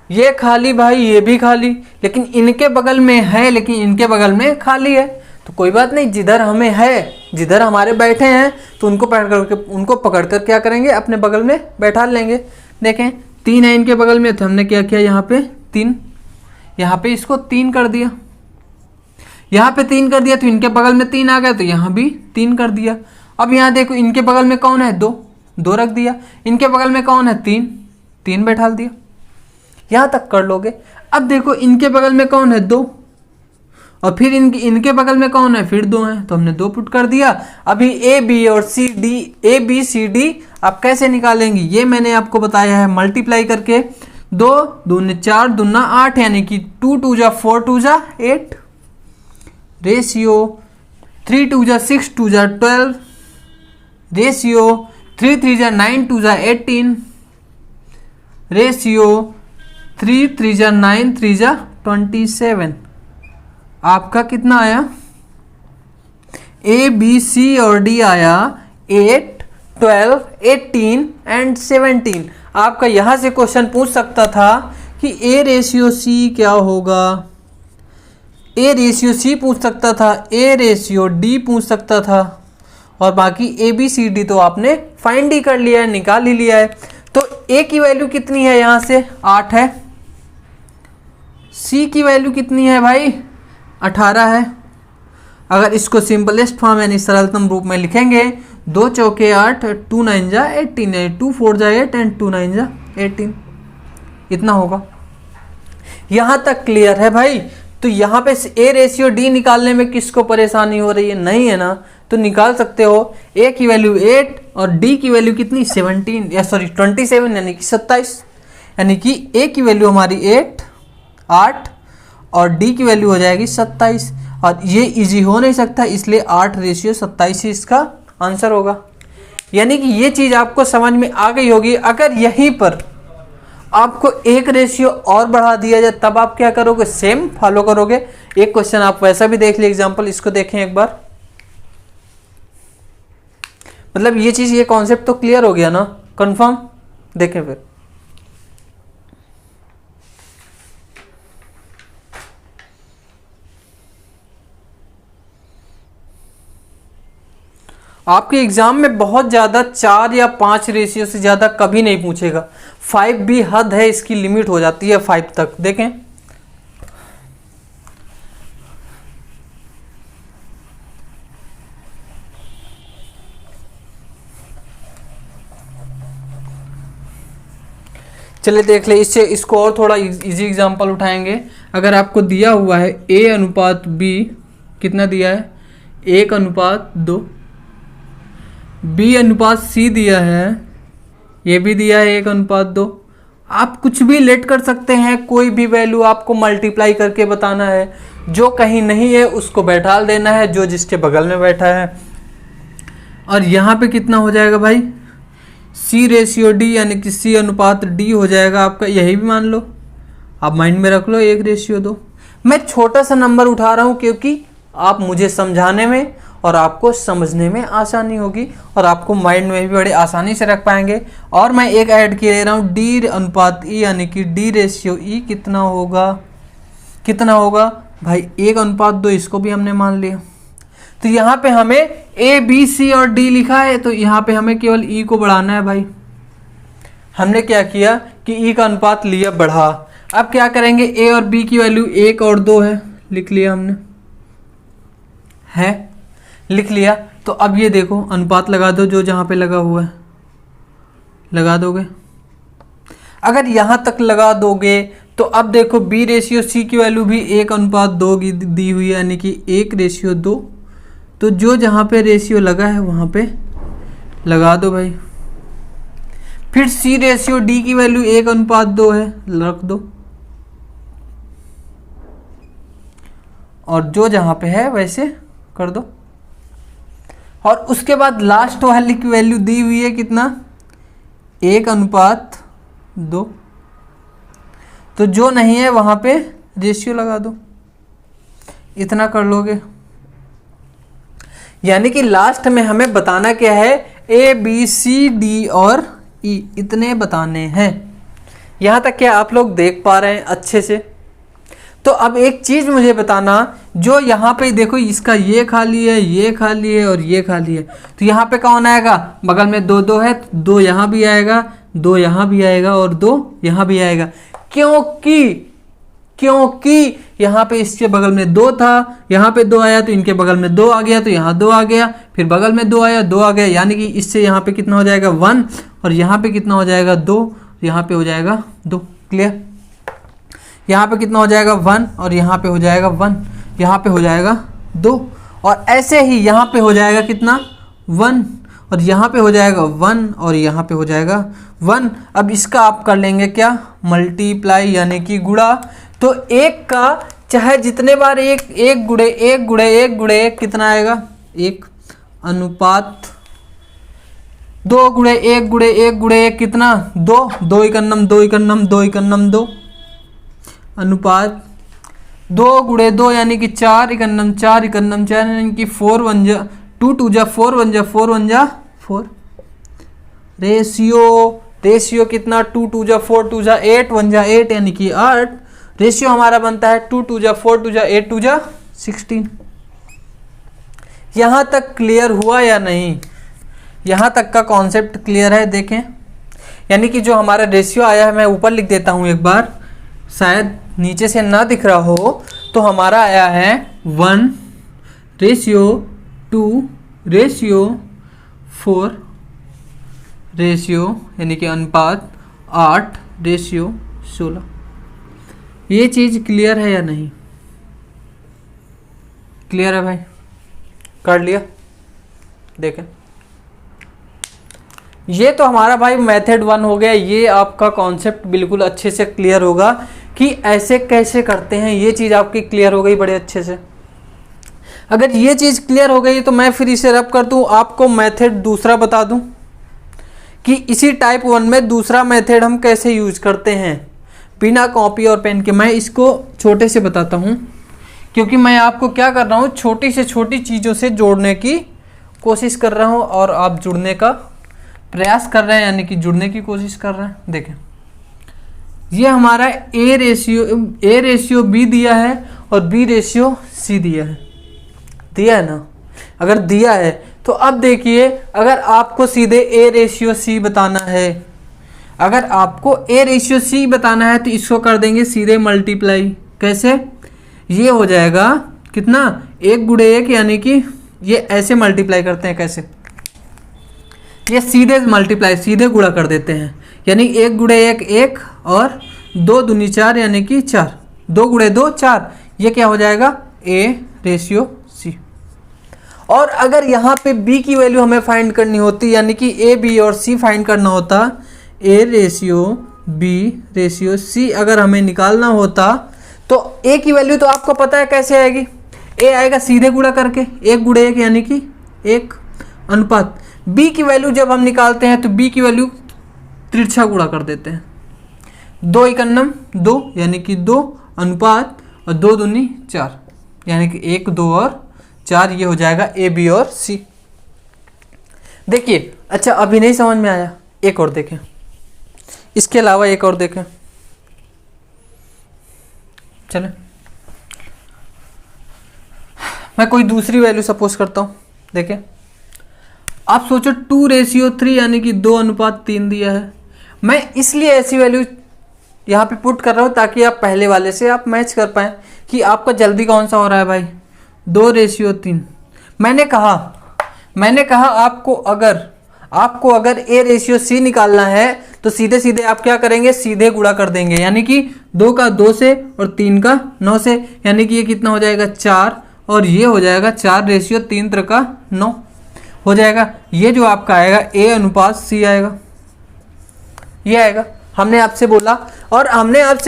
ये खाली भाई, ये भी खाली, लेकिन इनके बगल में है, लेकिन इनके बगल में खाली है। तो कोई बात नहीं, जिधर हमें है, जिधर हमारे बैठे हैं, तो उनको पकड़ कर क्या करेंगे, अपने बगल में बैठा लेंगे। देखें 3 है इनके बगल में, तो हमने क्या किया, यहाँ पे 3, यहाँ पे इसको 3 कर दिया, यहाँ पे 3 कर दिया, तो इनके बगल में 3 आ गया, तो यहाँ भी 3 कर दिया। अब यहाँ देखो इनके बगल में कौन है, 2 रख दिया, इनके बगल में कौन है, 3 बैठा दिया। यहाँ तक कर लोगे। अब देखो इनके बगल में कौन है, 2, और फिर इनके बगल में कौन है, फिर 2 है, तो हमने 2 पुट कर दिया। अभी A B C D आप कैसे निकालेंगे, ये मैंने आपको बताया है, मल्टीप्लाई करके 2 दूनी 4 दूना 8 यानी कि 2 2 जा 4 2 जा 8, रेशियो 3 2 जा 6 2 जा 12, रेशियो 3 3 जा 9 2 जा 18, रेशियो 3 3 जा 9 3 जा 27। आपका कितना आया, A B C और D आया 8 12 18 एंड 17। आपका यहाँ से क्वेश्चन पूछ सकता था कि A/C क्या होगा, A/C पूछ सकता था, A/D पूछ सकता था, और बाकी A B C D तो आपने फाइंड ही कर लिया है, निकाल ही लिया है। तो A की वैल्यू कितनी है, यहाँ से 8 है, C की वैल्यू कितनी है भाई, 18 है। अगर इसको सिंपलेस्ट फॉर्म यानी सरलतम रूप में लिखेंगे, 2 चौके 8, 2 9 जा 18, 2 4 जा 8 एंड 2 9 जा 18, इतना होगा। यहाँ तक क्लियर है भाई। तो यहाँ पे A/D निकालने में किसको परेशानी हो रही है, नहीं है ना, तो निकाल सकते हो। A की वैल्यू 8 और D की वैल्यू कितनी, 17 या सॉरी 27 यानी कि 27, यानी कि A की वैल्यू हमारी 8 और D की वैल्यू हो जाएगी 27, और ये इजी हो नहीं सकता, इसलिए 8/27 ही इसका आंसर होगा। यानी कि ये चीज़ आपको समझ में आ गई होगी। अगर यहीं पर आपको एक रेशियो और बढ़ा दिया जाए तब आप क्या करोगे, सेम फॉलो करोगे। एक क्वेश्चन आप वैसा भी देख लीजिए, एग्जांपल इसको देखें एक बार। मतलब ये चीज़, ये कॉन्सेप्ट तो क्लियर हो गया ना, कंफर्म। देखें फिर आपके एग्जाम में बहुत ज़्यादा 4 या 5 रेशियो से ज़्यादा कभी नहीं पूछेगा। 5 भी हद है, इसकी लिमिट हो जाती है 5 तक। देखें चलिए देख ले, इसको और थोड़ा इजी एग्जांपल उठाएंगे। अगर आपको दिया हुआ है A अनुपात B, कितना दिया है 1:2, B अनुपात C दिया है, ये भी दिया है 1:2। आप कुछ भी लेट कर सकते हैं, कोई भी वैल्यू आपको मल्टीप्लाई करके बताना है, जो कहीं नहीं है उसको बैठाल देना है जो जिसके बगल में बैठा है। और यहाँ पे कितना हो जाएगा भाई C/D, यानी कि C/D हो जाएगा आपका, यही भी मान लो, आप माइंड में रख लो 1:2। मैं छोटा सा नंबर उठा रहा हूँ क्योंकि आप मुझे समझाने में और आपको समझने में आसानी होगी और आपको माइंड में भी बड़े आसानी से रख पाएंगे। और मैं एक ऐड किए ले रहा हूँ D/E, यानी कि D/E कितना होगा भाई 1:2, इसको भी हमने मान लिया। तो यहाँ पे हमें A, B, C और D लिखा है, तो यहाँ पे हमें केवल E को बढ़ाना है भाई। हमने क्या किया कि E का अनुपात लिया बढ़ा। अब क्या करेंगे, A और B की वैल्यू 1 और 2 है, लिख लिया हमने, है लिख लिया। तो अब ये देखो अनुपात लगा दो, जो जहाँ पे लगा हुआ है लगा दोगे। अगर यहाँ तक लगा दोगे तो अब देखो B/C की वैल्यू भी 1:2 की दी हुई है, यानी कि 1:2। तो जो जहाँ पे रेशियो लगा है वहाँ पे लगा दो भाई। फिर C/D की वैल्यू 1:2 है, रख दो, और जो जहाँ पे है वैसे कर दो। और उसके बाद लास्ट वाली की वैल्यू दी हुई है कितना 1:2, तो जो नहीं है वहाँ पे रेशियो लगा दो, इतना कर लोगे। यानी कि लास्ट में हमें बताना क्या है, A, B, C, D और E इतने बताने हैं। यहाँ तक क्या आप लोग देख पा रहे हैं अच्छे से? तो अब एक चीज़ मुझे बताना, जो यहाँ पे देखो इसका ये खाली है, ये खाली है और ये खाली है, तो यहाँ पे कौन आएगा, बगल में 2 2 है, 2 यहाँ भी आएगा, 2 यहाँ भी आएगा और 2 यहाँ भी आएगा। क्योंकि यहाँ पे इसके बगल में 2 था, यहाँ पे 2 आया तो इनके बगल में 2 आ गया, तो यहाँ 2 आ गया, फिर बगल में 2 आया 2 आ गया, यानी कि इससे यहाँ पे कितना हो जाएगा 1 और यहाँ पे कितना हो जाएगा 2, यहाँ पे हो जाएगा 2। क्लियर? यहाँ पे कितना हो जाएगा 1 और यहाँ पे हो जाएगा 1, यहाँ पे हो जाएगा 2, और ऐसे ही यहाँ पे हो जाएगा कितना 1 और यहाँ पे हो जाएगा 1 और यहाँ पे हो जाएगा 1। अब इसका आप कर लेंगे क्या, मल्टीप्लाई, यानी कि गुणा। तो एक का चाहे जितने बार एक गुणे एक कितना आएगा 1 अनुपात 2 गुणे एक कितना 2, 2 1 2 अनुपात 2 गुणे 2 यानी कि 4 1 4 यानी कि 4 1 जा 2 2 जा 4 1 जा 4 1 जा 4। रेशियो कितना 2 2 जा 4 2 जा 8 1 जा 8 यानी कि 8। रेशियो हमारा बनता है 2 2 जा 4 2 जा 8 2 जा 16। यहाँ तक क्लियर हुआ या नहीं? यहाँ तक का कॉन्सेप्ट क्लियर है? देखें, यानी कि जो हमारा रेशियो आया है, मैं ऊपर लिख देता हूँ एक बार, शायद नीचे से ना दिख रहा हो, तो हमारा आया है 1:2:4 रेशियो, यानी कि अनुपात 8:16। ये चीज़ क्लियर है या नहीं? क्लियर है भाई? कर लिया? देखें, ये तो हमारा भाई मेथड 1 हो गया। ये आपका कॉन्सेप्ट बिल्कुल अच्छे से क्लियर होगा कि ऐसे कैसे करते हैं, ये चीज़ आपकी क्लियर हो गई बड़े अच्छे से। अगर ये चीज़ क्लियर हो गई तो मैं फिर इसे रब कर दूं, आपको मेथड दूसरा बता दूं कि इसी टाइप 1 में दूसरा मेथड हम कैसे यूज करते हैं बिना कॉपी और पेन के। मैं इसको छोटे से बताता हूं, क्योंकि मैं आपको क्या कर रहा हूं, छोटी से छोटी चीज़ों से जोड़ने की कोशिश कर रहा हूं और आप जुड़ने का प्रयास कर रहे हैं, यानी कि जुड़ने की कोशिश कर रहे हैं। देखें, ये हमारा A रेशियो B दिया है और B रेशियो C दिया है ना? अगर दिया है तो अब देखिए, अगर आपको सीधे A रेशियो C बताना है, अगर आपको A रेशियो C बताना है तो इसको कर देंगे सीधे मल्टीप्लाई। कैसे? ये हो जाएगा कितना 1 गुणे 1, यानी कि ये ऐसे मल्टीप्लाई करते हैं। कैसे? ये सीधे मल्टीप्लाई, सीधे गुणा कर देते हैं, यानी 1 गुणे 1 1 और 2 दूनी 4 यानी कि 4, 2 गुणे 2 4, ये क्या हो जाएगा A/C। और अगर यहाँ पे B की वैल्यू हमें फाइंड करनी होती, यानी कि A B और C फाइंड करना होता, A/B/C अगर हमें निकालना होता, तो A की वैल्यू तो आपको पता है कैसे आएगी, A आएगा सीधे गुणा करके, 1 गुणे 1 यानी कि 1 अनुपात। B की वैल्यू जब हम निकालते हैं तो B की वैल्यू तिरछा गुणा कर देते हैं, 2 एकन्नम 2 यानी कि 2 अनुपात और 2 दूनी 4 यानी कि 1 2 और 4, ये हो जाएगा A B और C। देखिए, अच्छा अभी नहीं समझ में आया, एक और देखें, इसके अलावा एक और देखें, चलें मैं कोई दूसरी वैल्यू सपोज करता हूँ। देखें, आप सोचो 2/3 यानी कि 2:3 दिया है। मैं इसलिए ऐसी वैल्यू यहाँ पे पुट कर रहा हूँ ताकि आप पहले वाले से आप मैच कर पाएँ कि आपका जल्दी कौन सा हो रहा है भाई, 2/3। मैंने कहा आपको अगर A/C निकालना है तो सीधे सीधे आप क्या करेंगे, सीधे गुणा कर देंगे, यानी कि 2 का 2 से और 3 का 9 से, यानी कि ये कितना हो जाएगा 4 और ये हो जाएगा 4/3 हो जाएगा। ये जो आपका आएगा A/C आएगा, ये आएगा। हमने आपसे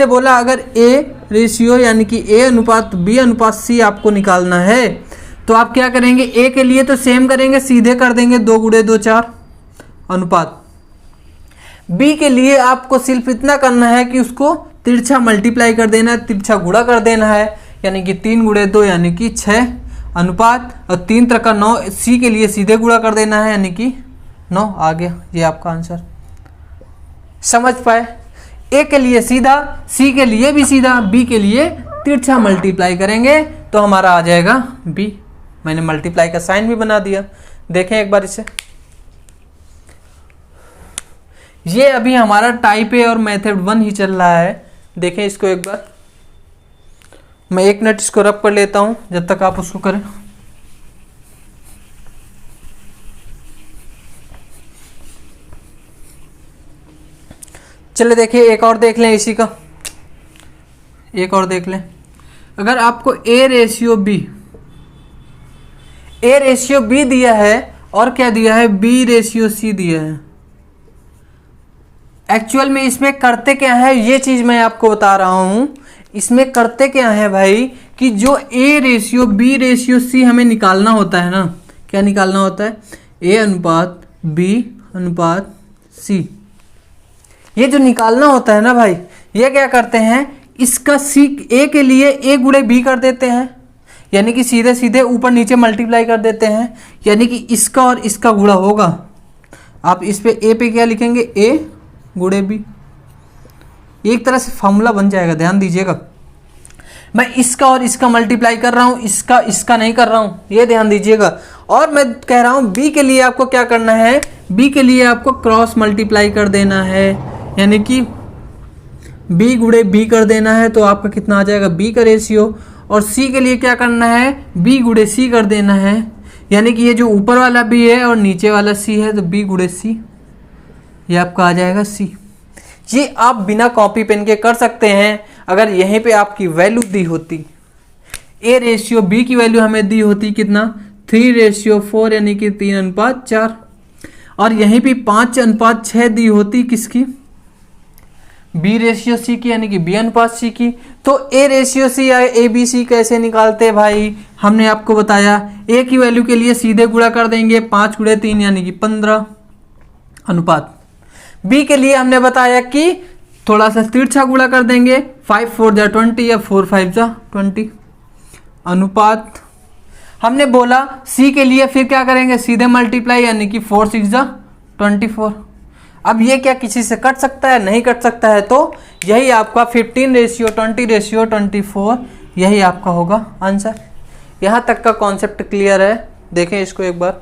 बोला अगर A/C यानी कि A/B/C आपको निकालना है तो आप क्या करेंगे, A के लिए तो सेम करेंगे, सीधे कर देंगे 2 गुणे 2 4 अनुपात। B के लिए आपको सिर्फ इतना करना है कि उसको तिरछा मल्टीप्लाई कर देना है, तिरछा गुणा कर देना है, यानी कि 3 गुणे 2 यानी कि 6 अनुपात और 3 3 9। C के लिए सीधे गुणा कर देना है यानी कि 9 आ गया, ये आपका आंसर। समझ पाए? A के लिए सीधा, C के लिए भी सीधा, B के लिए तिरछा मल्टीप्लाई करेंगे तो हमारा आ जाएगा B। मैंने मल्टीप्लाई का साइन भी बना दिया, देखें एक बार इसे। ये अभी हमारा टाइप ए और मेथड 1 ही चल रहा है, देखें इसको एक बार। मैं 1 मिनट इसको रब कर लेता हूं जब तक आप उसको करें। चले देखिए, एक और देख लें इसी का, एक और देख लें। अगर आपको A/B दिया है और क्या दिया है, B/C दिया है। एक्चुअल में इसमें करते क्या है, ये चीज मैं आपको बता रहा हूं। इसमें करते क्या है भाई, कि जो A/B/C हमें निकालना होता है ना, क्या निकालना होता है, A/B/C। ये जो निकालना होता है ना भाई, ये क्या करते हैं, इसका A के लिए A गुणे B कर देते हैं, यानी कि सीधे सीधे ऊपर नीचे मल्टीप्लाई कर देते हैं, यानी कि इसका और इसका गुणा होगा। आप इस पे A पे क्या लिखेंगे, A गुणे B। एक तरह से फॉर्मूला बन जाएगा, ध्यान दीजिएगा। मैं इसका और इसका मल्टीप्लाई कर रहा हूं, इसका नहीं कर रहा हूं, ये ध्यान दीजिएगा। और मैं कह रहा हूं B के लिए आपको क्या करना है, B के लिए आपको क्रॉस मल्टीप्लाई कर देना है, यानी कि B गुणे B कर देना है, तो आपका कितना आ जाएगा, B का रेशियो। और C के लिए क्या करना है, B गुणे C कर देना है, यानी कि ये जो ऊपर वाला B है और नीचे वाला C है, तो B गुणे C, ये आपका आ जाएगा C। ये आप बिना कॉपी पेन के कर सकते हैं। अगर यहीं पे आपकी वैल्यू दी होती, A/B की वैल्यू हमें दी होती कितना, 3/4 यानी कि 3:4, और यहीं पे 5:6 दी होती किसकी, B/C की, यानी कि B/C की। तो A/C या ABC कैसे निकालते भाई, हमने आपको बताया। A की वैल्यू के लिए सीधे गुणा कर देंगे, 5 गुणे 3 यानी कि 15 अनुपात। B के लिए हमने बताया कि थोड़ा सा तिरछा गुणा कर देंगे, 5 4 जा 20 या 4 5 जा 20 अनुपात। हमने बोला C के लिए फिर क्या करेंगे, सीधे मल्टीप्लाई, यानी कि 4 6 जा 24। अब ये क्या किसी से कट सकता है, नहीं कट सकता है, तो यही आपका 15/20/24 यही आपका होगा आंसर। यहाँ तक का कॉन्सेप्ट क्लियर है? देखें इसको एक बार।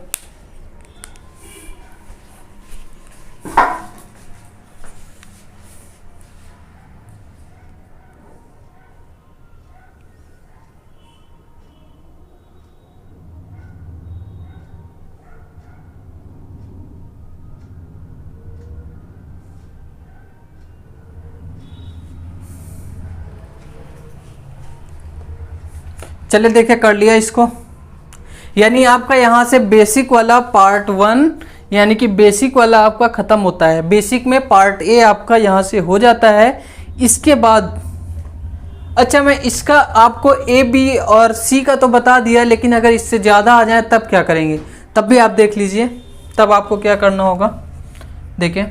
चले देखे, कर लिया इसको। यानी आपका यहाँ से बेसिक वाला पार्ट 1 यानी कि बेसिक वाला आपका ख़त्म होता है। बेसिक में पार्ट ए आपका यहाँ से हो जाता है। इसके बाद अच्छा, मैं इसका आपको ए बी और सी का तो बता दिया, लेकिन अगर इससे ज़्यादा आ जाए तब क्या करेंगे, तब भी आप देख लीजिए। तब आपको क्या करना होगा, देखें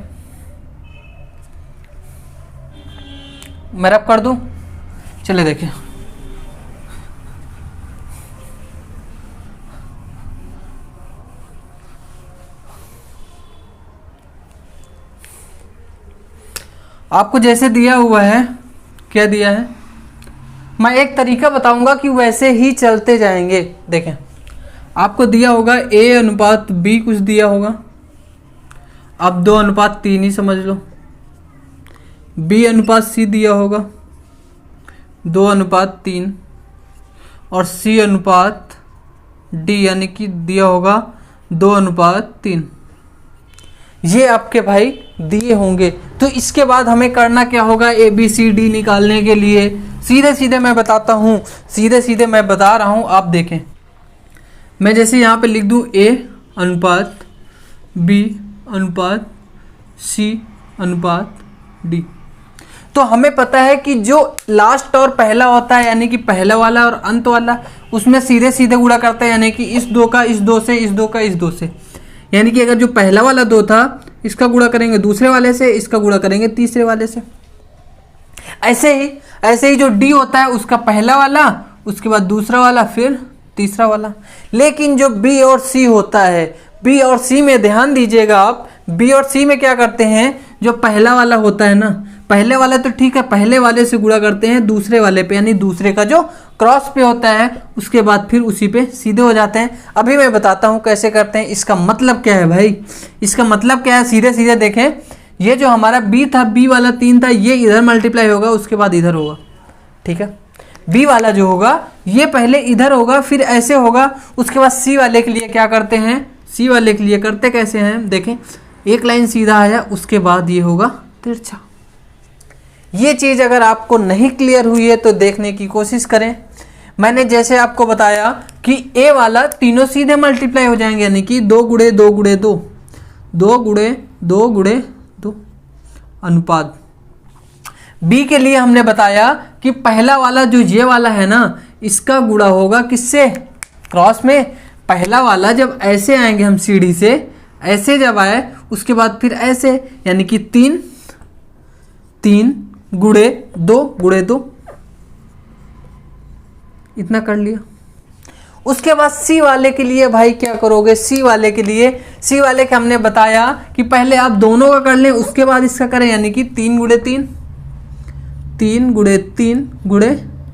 मैं रब कर दूं, चले देखें। आपको जैसे दिया हुआ है, क्या दिया है, मैं एक तरीका बताऊंगा कि वैसे ही चलते जाएंगे। देखें आपको दिया होगा ए अनुपात बी कुछ दिया होगा, अब 2:3 ही समझ लो। बी अनुपात सी दिया होगा 2:3 और सी अनुपात डी यानी कि दिया होगा 2:3। ये आपके भाई दिए होंगे। तो इसके बाद हमें करना क्या होगा, ए बी सी डी निकालने के लिए सीधे सीधे मैं बताता हूँ, सीधे सीधे मैं बता रहा हूँ, आप देखें। मैं जैसे यहाँ पे लिख दूँ ए अनुपात बी अनुपात सी अनुपात डी, तो हमें पता है कि जो लास्ट और पहला होता है यानी कि पहला वाला और अंत वाला, उसमें सीधे सीधे गुणा करते हैं, यानी कि इस दो का इस दो से, इस दो का इस दो से। यानी कि अगर जो पहला वाला 2 था, इसका गुणा करेंगे दूसरे वाले से, इसका गुणा करेंगे तीसरे वाले से। ऐसे ही जो डी होता है उसका पहला वाला, उसके बाद दूसरा वाला, फिर तीसरा वाला। लेकिन जो बी और सी होता है, बी और सी में ध्यान दीजिएगा आप, बी और सी में क्या करते हैं, जो पहला वाला होता है ना, पहले वाला तो ठीक है, पहले वाले से गुणा करते हैं दूसरे वाले पे, यानी दूसरे का जो क्रॉस पे होता है, उसके बाद फिर उसी पे सीधे हो जाते हैं। अभी मैं बताता हूँ कैसे करते हैं। इसका मतलब क्या है भाई, इसका मतलब क्या है, सीधे सीधे देखें। ये जो हमारा बी था, बी वाला 3 था, ये इधर मल्टीप्लाई होगा, उसके बाद इधर होगा, ठीक है। बी वाला जो होगा ये पहले इधर होगा, फिर ऐसे होगा, उसके बाद सी वाले के लिए क्या करते हैं, सी वाले के लिए करते कैसे हैं, देखें। एक लाइन सीधा आया, उसके बाद ये होगा तिरछा। ये चीज़ अगर आपको नहीं क्लियर हुई है तो देखने की कोशिश करें। मैंने जैसे आपको बताया कि ए वाला तीनों सीधे मल्टीप्लाई हो जाएंगे, यानी कि 2 गुणे 2 गुणे 2, 2 गुणे 2 गुणे 2 अनुपात। बी के लिए हमने बताया कि पहला वाला जो ये वाला है ना, इसका गुणा होगा किससे, क्रॉस में। पहला वाला जब ऐसे आएंगे हम सीढ़ी से, ऐसे जब आए, उसके बाद फिर ऐसे, यानी कि 3 गुणे 2 गुणे 2, इतना कर लिया। उसके बाद सी वाले के लिए भाई क्या करोगे, सी वाले के लिए, सी वाले के हमने बताया कि पहले आप दोनों का कर लें, उसके बाद इसका करें, यानी कि 3 गुणे 3, 3 गुणे 3 गुणे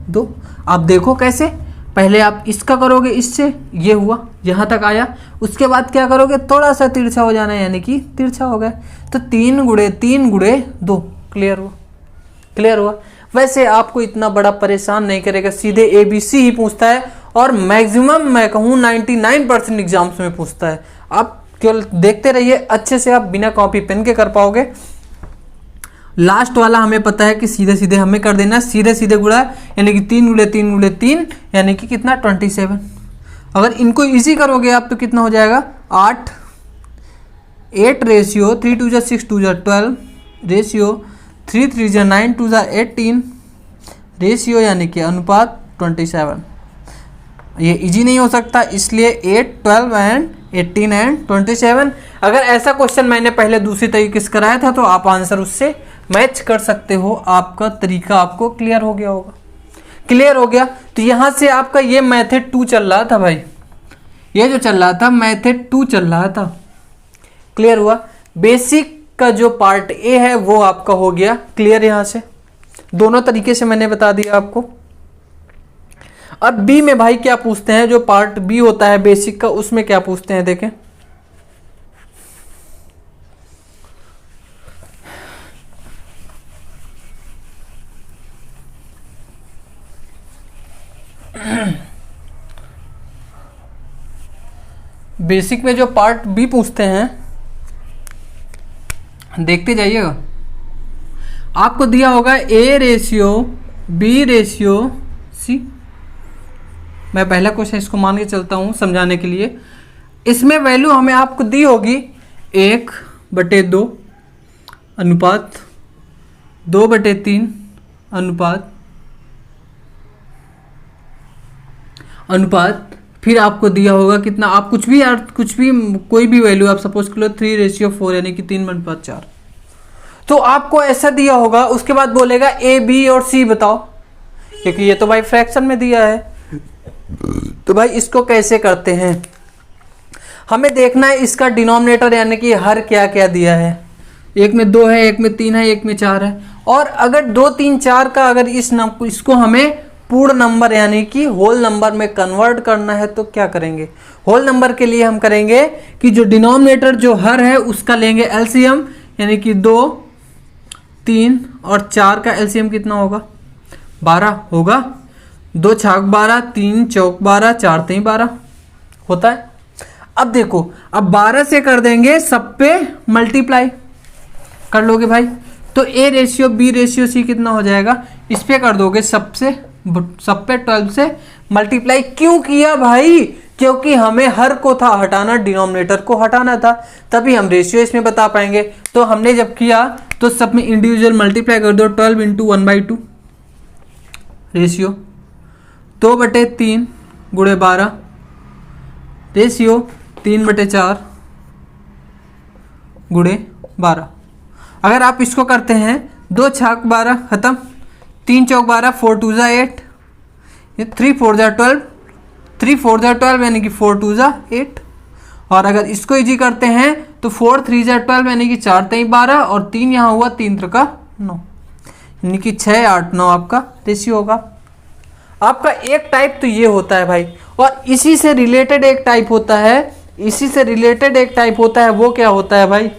2। आप देखो कैसे, पहले आप इसका करोगे, इससे ये हुआ, यहाँ तक आया, उसके बाद क्या करोगे, थोड़ा सा तिरछा हो जाना है, यानी कि तिरछा हो गया, तो 3 गुणे 3 गुणे 2। क्लियर हुआ, क्लियर हुआ। वैसे आपको इतना बड़ा परेशान नहीं करेगा, सीधे ए बी सी ही पूछता है, और मैक्सिमम मैं कहूँ 99% एग्जाम्स में पूछता है। आप केवल देखते रहिए, अच्छे से आप बिना कॉपी पेन के कर पाओगे। लास्ट वाला हमें पता है कि सीधे सीधे हमें कर देना, सीधे सीधे गुणा, यानी कि 3 गुणे 3 गुणे 3, यानी कि कितना 27। अगर इनको इजी करोगे आप तो कितना हो जाएगा, 8 रेशियो 3 2 6 2 12 रेशियो 3 3 9 2 18 रेशियो, यानी कि अनुपात 27। ये इजी नहीं हो सकता, इसलिए 8 12 एंड 18 एंड 27। अगर ऐसा क्वेश्चन मैंने पहले दूसरी तरीके से कराया था तो आप आंसर उससे मैच कर सकते हो। आपका तरीका आपको क्लियर हो गया होगा, क्लियर हो गया। तो यहाँ से आपका ये मेथड 2 चल रहा था भाई, ये जो चल रहा था मेथड 2 चल रहा था। क्लियर हुआ। बेसिक का जो पार्ट ए है वो आपका हो गया क्लियर। यहाँ से दोनों तरीके से मैंने बता दिया आपको। अब बी में भाई क्या पूछते हैं, जो पार्ट बी होता है बेसिक का, उसमें क्या पूछते हैं देखें। बेसिक में जो पार्ट बी पूछते हैं, देखते जाइएगा। आपको दिया होगा A ratio B ratio C, मैं पहला क्वेश्चन इसको मान के चलता हूँ समझाने के लिए। इसमें वैल्यू हमें आपको दी होगी 1/2 अनुपात 2/3 अनुपात फिर आपको दिया होगा कितना, आप कुछ भी कोई भी वैल्यू आप सपोज कर लो 3:4 यानी कि 3/4। तो आपको ऐसा दिया होगा, उसके बाद बोलेगा ए बी और सी बताओ, क्योंकि ये तो भाई फ्रैक्शन में दिया है। तो भाई इसको कैसे करते हैं, हमें देखना है इसका डिनोमिनेटर यानी कि हर क्या क्या दिया है। एक में 2 है, एक में 3 है, एक में 4 है। और अगर 2 3 4 का अगर इसको हमें पूर्ण नंबर यानी कि होल नंबर में कन्वर्ट करना है तो क्या करेंगे। होल नंबर के लिए हम करेंगे कि जो डिनोमिनेटर जो हर है उसका लेंगे एलसीएम, यानी कि 2 3 और 4 का एलसीएम कितना होगा 12 होगा। 2 छाक 12, 3 चौक 12, 4 3 12 होता है। अब देखो, अब 12 से कर देंगे सब पे मल्टीप्लाई कर लोगे भाई, तो A ratio B ratio C कितना हो जाएगा, इस पे कर दोगे सब पे 12 से मल्टीप्लाई। क्यों किया भाई, क्योंकि हमें हर को था हटाना, डिनोमिनेटर को हटाना था, तभी हम रेशियो इसमें बता पाएंगे। तो हमने जब किया तो सब में इंडिविजुअल मल्टीप्लाई कर दो, 12 इंटू 1/2 रेशियो 2/3 गुणे 12 रेशियो 3/4 गुणे 12। अगर आप इसको करते हैं 2 छाक 12 खत्म, 3 चौक 12, 4 2 8, 3 4 12, 3 4 12 यानी कि 4 2 8। और अगर इसको इजी करते हैं तो 4 3 12 यानी कि 4 3 12 और 3 यहाँ हुआ 3 3 9 यानी कि 6 8 9 आपका रेशियो होगा। आपका एक टाइप तो ये होता है भाई, और इसी से रिलेटेड एक टाइप होता है, वो क्या होता है भाई,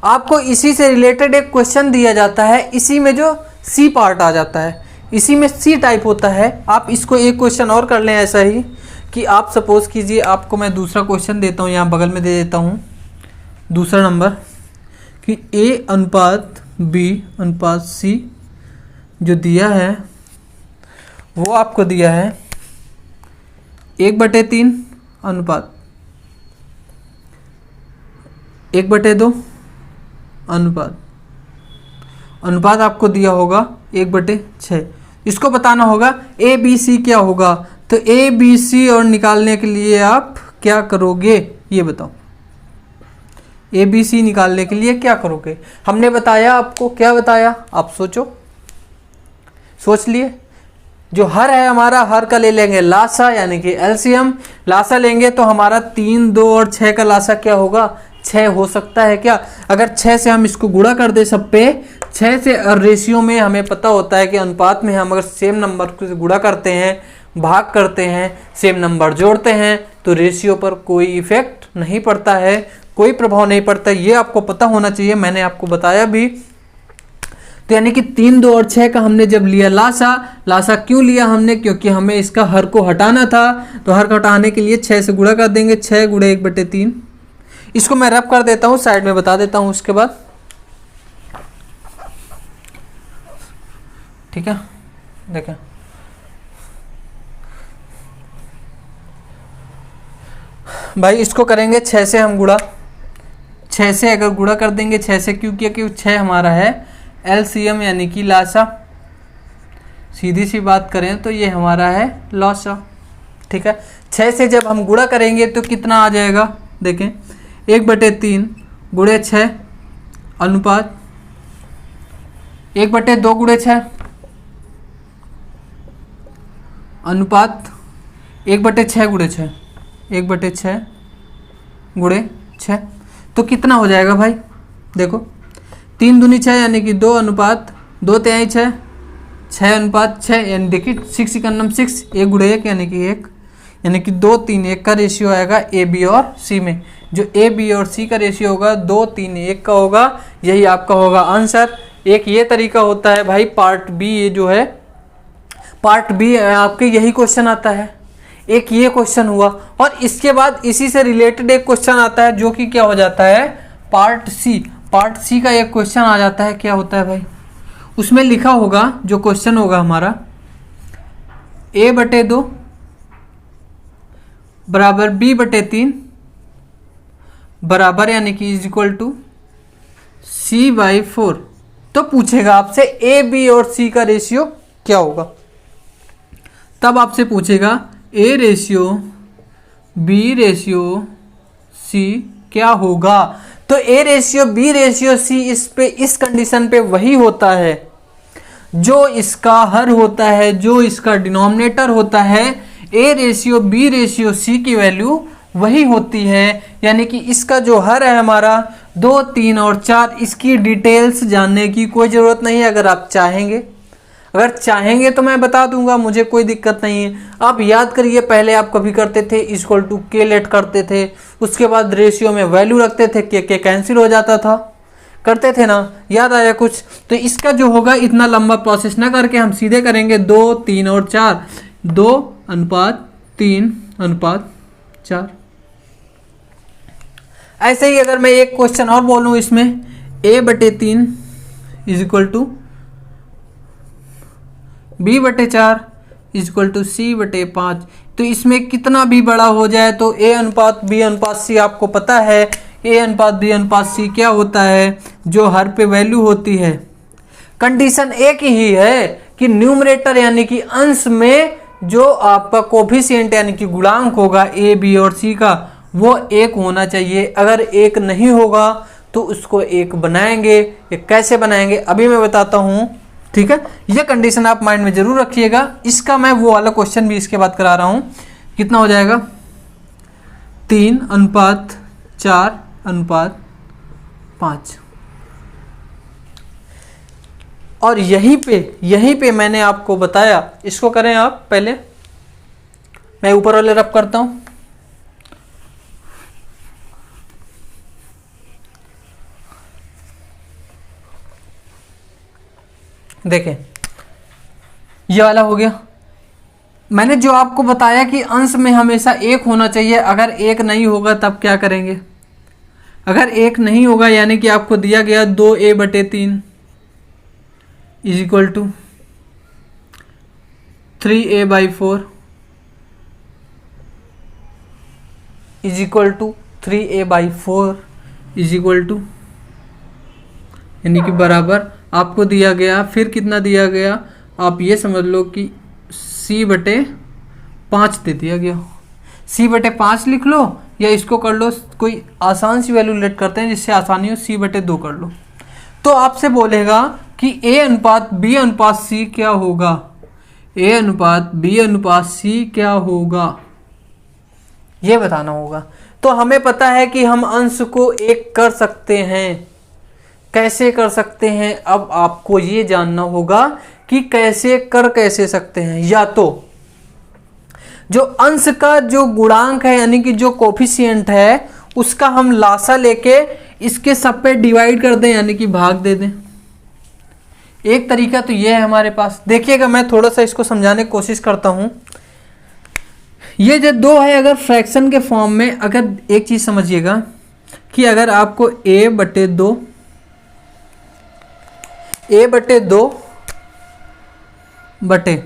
आपको इसी से रिलेटेड एक क्वेश्चन दिया जाता है, इसी में जो सी पार्ट आ जाता है, इसी में सी टाइप होता है। आप इसको एक क्वेश्चन और कर लें ऐसा ही कि आप सपोज कीजिए, आपको मैं दूसरा क्वेश्चन देता हूँ, यहाँ बगल में दे देता हूँ दूसरा नंबर, कि ए अनुपात बी अनुपात सी जो दिया है वो आपको दिया है 1/3 अनुपात 1/2 अनुपात आपको दिया होगा 1/6। इसको बताना होगा ए बी सी क्या होगा। तो ए बी सी और निकालने के लिए आप क्या करोगे ये बताओ, ए बी सी निकालने के लिए क्या करोगे। हमने बताया आपको, क्या बताया आप सोच लिए। जो हर है हमारा, हर का ले लेंगे लासा यानी कि एलसीएम। लासा लेंगे तो हमारा 3 2 और 6 का लासा क्या होगा 6 हो सकता है क्या। अगर 6 से हम इसको गुणा कर दे सब पे, 6 से रेशियो में हमें पता होता है कि अनुपात में हम अगर सेम नंबर को गुणा करते हैं, भाग करते हैं, सेम नंबर जोड़ते हैं तो रेशियो पर कोई इफेक्ट नहीं पड़ता है, कोई प्रभाव नहीं पड़ता। ये आपको पता होना चाहिए, मैंने आपको बताया भी। तो यानी कि 3 2 और 6 का हमने जब लिया लासा क्यों लिया हमने, क्योंकि हमें इसका हर को हटाना था। तो हर को हटाने के लिए 6 से गुणा कर देंगे, 6 गुणे 1/3। इसको मैं रब कर देता हूँ, साइड में बता देता हूँ उसके बाद, ठीक है। देखें भाई, इसको करेंगे 6 से हम गुणा, 6 से अगर गुणा कर देंगे 6 से, क्यों किया कि 6 हमारा है एलसीएम यानी कि लासा। सीधी सी बात करें तो ये हमारा है लॉसा, ठीक है। 6 से जब हम गुणा करेंगे तो कितना आ जाएगा, देखें 1/3 गुणे 6 अनुपात 1/2 गुणे 6 अनुपात 1/6 गुणे 6 1/6 गुणे 6। तो कितना हो जाएगा भाई, देखो 3 दूनी 6 यानी कि 2 अनुपात 2 तिहाई 6 6 अनुपात 6 यानी देखिए 6 इकन्नम 6 1 गुणे 1 यानी कि 1 यानी कि 2 3 1 का रेशियो आएगा ए बी और सी में। जो ए बी और सी का रेशियो होगा 2 3 1 का होगा, यही आपका होगा आंसर। एक ये तरीका होता है भाई पार्ट बी, ये जो है पार्ट बी आपके यही क्वेश्चन आता है। एक ये क्वेश्चन हुआ और इसके बाद इसी से रिलेटेड एक क्वेश्चन आता है जो कि क्या हो जाता है पार्ट सी। पार्ट सी का एक क्वेश्चन आ जाता है, क्या होता है भाई, उसमें लिखा होगा जो क्वेश्चन होगा हमारा a बटे 2 बराबर b बटे 3 बराबर यानी कि इज इक्वल टू c/4। तो पूछेगा आपसे a b और c का रेशियो क्या होगा। तब आपसे पूछेगा a ratio b ratio c क्या होगा। तो a ratio b ratio c इस कंडीशन पे वही होता है जो इसका हर होता है, जो इसका डिनोमिनेटर होता है। a ratio b ratio c की वैल्यू वही होती है, यानी कि इसका जो हर है हमारा 2, 3 और 4, इसकी डिटेल्स जानने की कोई ज़रूरत नहीं है। अगर आप चाहेंगे, अगर चाहेंगे तो मैं बता दूंगा, मुझे कोई दिक्कत नहीं है। आप याद करिए, पहले आप कभी करते थे इक्वल टू के लेट करते थे, उसके बाद रेशियो में वैल्यू रखते थे, के कैंसिल हो जाता था, करते थे ना, याद आया कुछ। तो इसका जो होगा इतना लंबा प्रोसेस ना करके हम सीधे करेंगे 2, 3 और 4, 2:3:4। ऐसे ही अगर मैं एक क्वेश्चन और बोलूं इसमें, a बटे 3 इज इक्वल टू b बटे 4 इज इक्वल टू c बटे 5। तो इसमें कितना भी बड़ा हो जाए तो a अनुपात b अनुपात c आपको पता है, a अनुपात b अनुपात c क्या होता है, जो हर पे वैल्यू होती है। कंडीशन एक ही है कि न्यूमरेटर यानी कि अंश में जो आपका कोफिशिएंट यानी कि गुणांक होगा a b और c का, वो 1 होना चाहिए। अगर 1 नहीं होगा तो उसको 1 बनाएंगे। ये कैसे बनाएंगे अभी मैं बताता हूँ, ठीक है। ये कंडीशन आप माइंड में जरूर रखिएगा। इसका मैं वो वाला क्वेश्चन भी इसके बाद करा रहा हूँ। कितना हो जाएगा, 3:4:5। और यहीं पे मैंने आपको बताया, इसको करें आप पहले, मैं ऊपर वाले रब करता हूं। देखें, ये वाला हो गया। मैंने जो आपको बताया कि अंश में हमेशा 1 होना चाहिए। अगर 1 नहीं होगा तब क्या करेंगे। अगर 1 नहीं होगा यानी कि आपको दिया गया 2a बटे 3 is equal to 3a/4 is equal to 3a/4 is equal to, यानी कि बराबर आपको दिया गया, फिर कितना दिया गया, आप ये समझ लो कि c बटे 5 दे दिया गया। c बटे 5 लिख लो या इसको कर लो, कोई आसान सी वैल्यू लेट करते हैं जिससे आसानी हो, c बटे 2 कर लो। तो आपसे बोलेगा कि a अनुपात b अनुपात c क्या होगा, a अनुपात b अनुपात c क्या होगा, ये बताना होगा। तो हमें पता है कि हम अंश को 1 कर सकते हैं। कैसे कर सकते हैं, अब आपको ये जानना होगा कि कैसे सकते हैं। या तो जो अंश का जो गुणांक है यानी कि जो कोफिशिएंट है उसका हम लासा लेके इसके सब पे डिवाइड कर दें, यानी कि भाग दे दें। एक तरीका तो ये है हमारे पास। देखिएगा, मैं थोड़ा सा इसको समझाने की कोशिश करता हूं। ये जो 2 है, अगर फ्रैक्शन के फॉर्म में, अगर एक चीज समझिएगा कि अगर आपको a बटे 2 बटे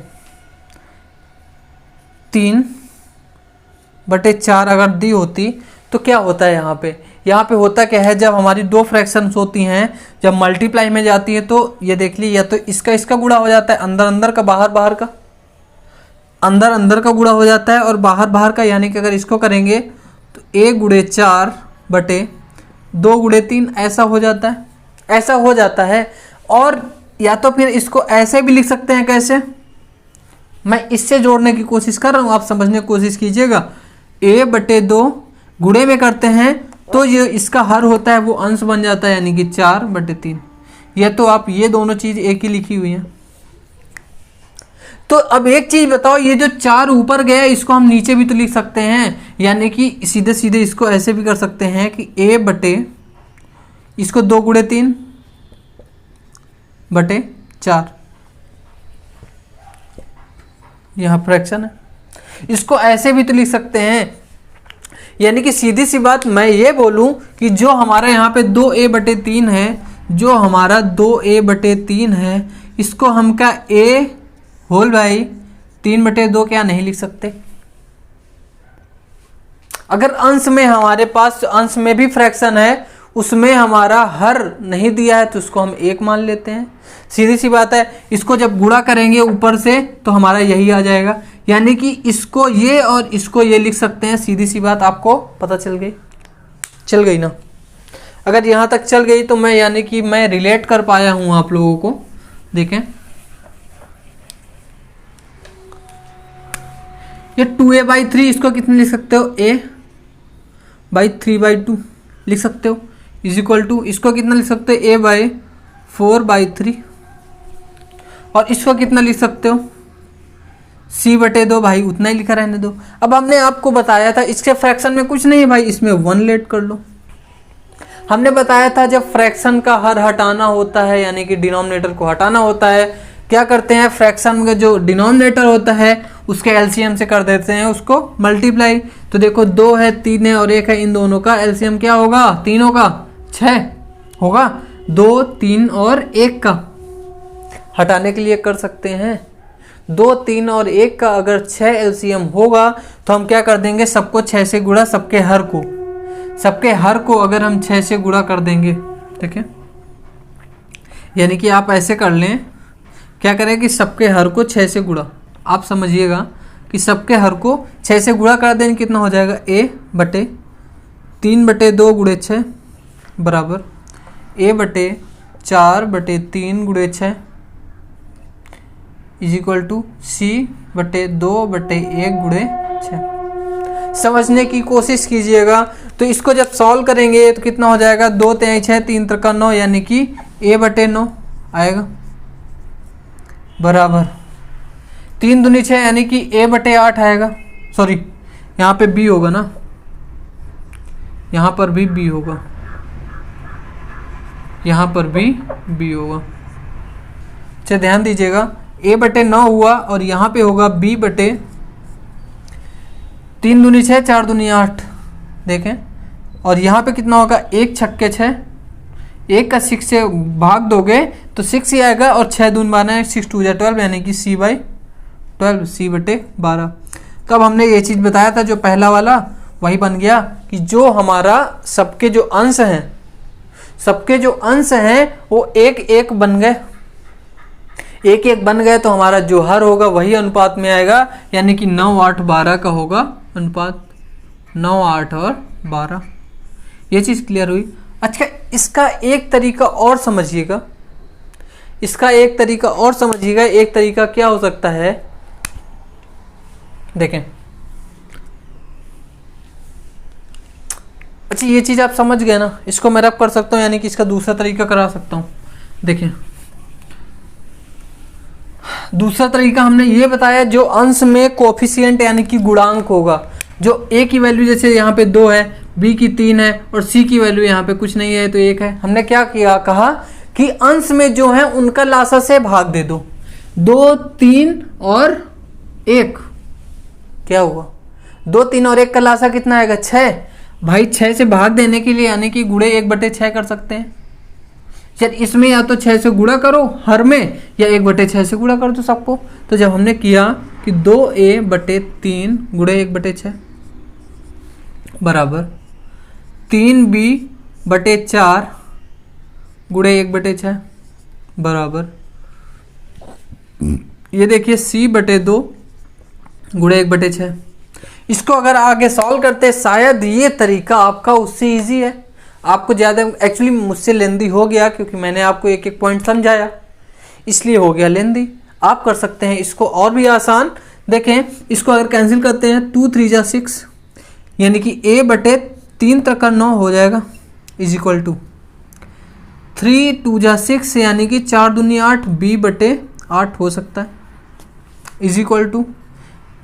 3/4 अगर दी होती तो क्या होता है यहाँ पे होता क्या है, जब हमारी 2 फ्रैक्शंस होती हैं, जब मल्टीप्लाई में जाती है तो ये देख ली, या तो इसका गुणा हो जाता है, अंदर का बाहर का, अंदर का गुणा हो जाता है और बाहर का, यानी कि अगर इसको करेंगे तो a गुणे 4 बटे 2 गुणे 3 ऐसा हो जाता है। और या तो फिर इसको ऐसे भी लिख सकते हैं। कैसे, मैं इससे जोड़ने की कोशिश कर रहा हूं, आप समझने की कोशिश कीजिएगा। a बटे 2 गुणे में करते हैं तो ये इसका हर होता है वो अंश बन जाता है, यानी कि 4/3। या तो आप ये दोनों चीज एक ही लिखी हुई है। तो अब एक चीज बताओ, ये जो 4 ऊपर गया इसको हम नीचे भी तो लिख सकते हैं, यानी कि सीधे इसको ऐसे भी कर सकते हैं कि a बटे, इसको 2 गुणे 3/4, यहां फ्रैक्शन है, इसको ऐसे भी तो लिख सकते हैं। यानी कि सीधी सी बात मैं ये बोलूं कि जो हमारा यहाँ पे 2a बटे 3 है, जो हमारा 2a बटे 3 है, इसको हम क्या a होल बाई 3/2 क्या नहीं लिख सकते? अगर अंश में हमारे पास अंश में भी फ्रैक्शन है, उसमें हमारा हर नहीं दिया है तो उसको हम 1 मान लेते हैं। सीधी सी बात है। इसको जब गुणा करेंगे ऊपर से तो हमारा यही आ जाएगा, यानी कि इसको ये और इसको ये लिख सकते हैं। सीधी सी बात आपको पता चल गई ना? अगर यहाँ तक चल गई तो मैं यानी कि मैं रिलेट कर पाया हूँ आप लोगों को। देखें, ये 2a/3 इसको कितने लिख सकते हो? a/3/2 लिख सकते हो, इज इक्वल टू इसको कितना लिख सकते हो? a/4/3। और इसको कितना लिख सकते हो? c/2 भाई, उतना ही लिखा रहने दो। अब हमने आपको बताया था इसके फ्रैक्शन में कुछ नहीं है भाई, इसमें 1 लेट कर लो। हमने बताया था जब फ्रैक्शन का हर हटाना होता है, यानी कि डिनोमिनेटर को हटाना होता है, क्या करते हैं? फ्रैक्शन का जो डिनोमिनेटर होता है उसके एलसीएम से कर देते हैं उसको मल्टीप्लाई। तो देखो 2 है, 3 है और 1 है, इन दोनों का एलसीएम क्या होगा? तीनों का 6 होगा। 2, 3 और 1 का हटाने के लिए कर सकते हैं। 2, 3 और 1 का अगर 6 एलसीएम होगा तो हम क्या कर देंगे? सबको 6 से गुणा, सबके हर को अगर हम 6 से गुणा कर देंगे, ठीक है, यानी कि आप ऐसे कर लें, क्या करें कि सबके हर को 6 से गुणा, आप समझिएगा कि सबके हर को 6 से गुणा कर देंगे, कितना हो जाएगा? a/3/2 गुणे 6 बराबर a/4/3 गुणे 6 इज इक्वल टू c/2/1 गुणे 6। समझने की कोशिश कीजिएगा। तो इसको जब सॉल्व करेंगे तो कितना हो जाएगा? 2 3 6 3 3 9, यानी कि a/9 आएगा बराबर 3 दूनी 6, यानी कि a/8 आएगा। सॉरी, यहाँ पे b होगा ना, यहाँ पर भी b होगा, यहाँ पर भी b होगा। अच्छा ध्यान दीजिएगा, a/9 हुआ और यहाँ पे होगा b/3 दूनी 6 4 दूनी 8, देखें। और यहाँ पे कितना होगा? 1 छक्के 6, 1 का 6 से भाग दोगे तो 6 ही आएगा और 6 दून 12, 6 2 12, यानी कि c/12 c/12। तब हमने ये चीज़ बताया था, जो पहला वाला वही बन गया कि जो हमारा सबके जो अंश हैं वो 1 1 बन गए, 1 1 बन गए, तो हमारा जो हर होगा वही अनुपात में आएगा, यानी कि 9 8 12 का होगा अनुपात, 9 8 और 12। ये चीज़ क्लियर हुई। अच्छा, इसका एक तरीका और समझिएगा, एक तरीका क्या हो सकता है? देखें, अच्छा ये चीज़ आप समझ गए ना, इसको मैं रब कर सकता हूँ, यानी कि इसका दूसरा तरीका करा सकता हूँ। देखें, दूसरा तरीका हमने ये बताया, जो अंश में कोफिशिएंट यानी कि गुणांक होगा, जो a की वैल्यू जैसे यहाँ पे 2 है, b की 3 है और c की वैल्यू यहाँ पे कुछ नहीं है तो 1 है। हमने क्या किया? कहा कि अंश में जो है उनका लासा से भाग दे दो। 2 3 और 1 क्या हुआ? 2 3 और 1 का लासा कितना आएगा? 6। भाई 6 से भाग देने के लिए यानी कि गुणे 1/6 कर सकते हैं। यार इसमें या तो 6 से गुणा करो हर में, या 1/6 से गुणा कर दो सबको। तो जब हमने किया कि 2a/3 गुणे 1/6 बराबर 3b/4 गुणे 1/6 बराबर, ये देखिए c/2 गुणे 1/6। इसको अगर आगे सॉल्व करते, शायद ये तरीका आपका उससे इजी है। आपको ज़्यादा एक्चुअली मुझसे लेंदी हो गया, क्योंकि मैंने आपको एक एक पॉइंट समझाया, इसलिए हो गया लेंदी। आप कर सकते हैं इसको और भी आसान। देखें, इसको अगर कैंसिल करते हैं 2 3 जा 6, यानी कि a/3 तक का 9 हो जाएगा, इज इक्वल टू 3 2 जा 6, यानी कि 4 दूनी 8, b/8 हो सकता है, इज इक्वल टू,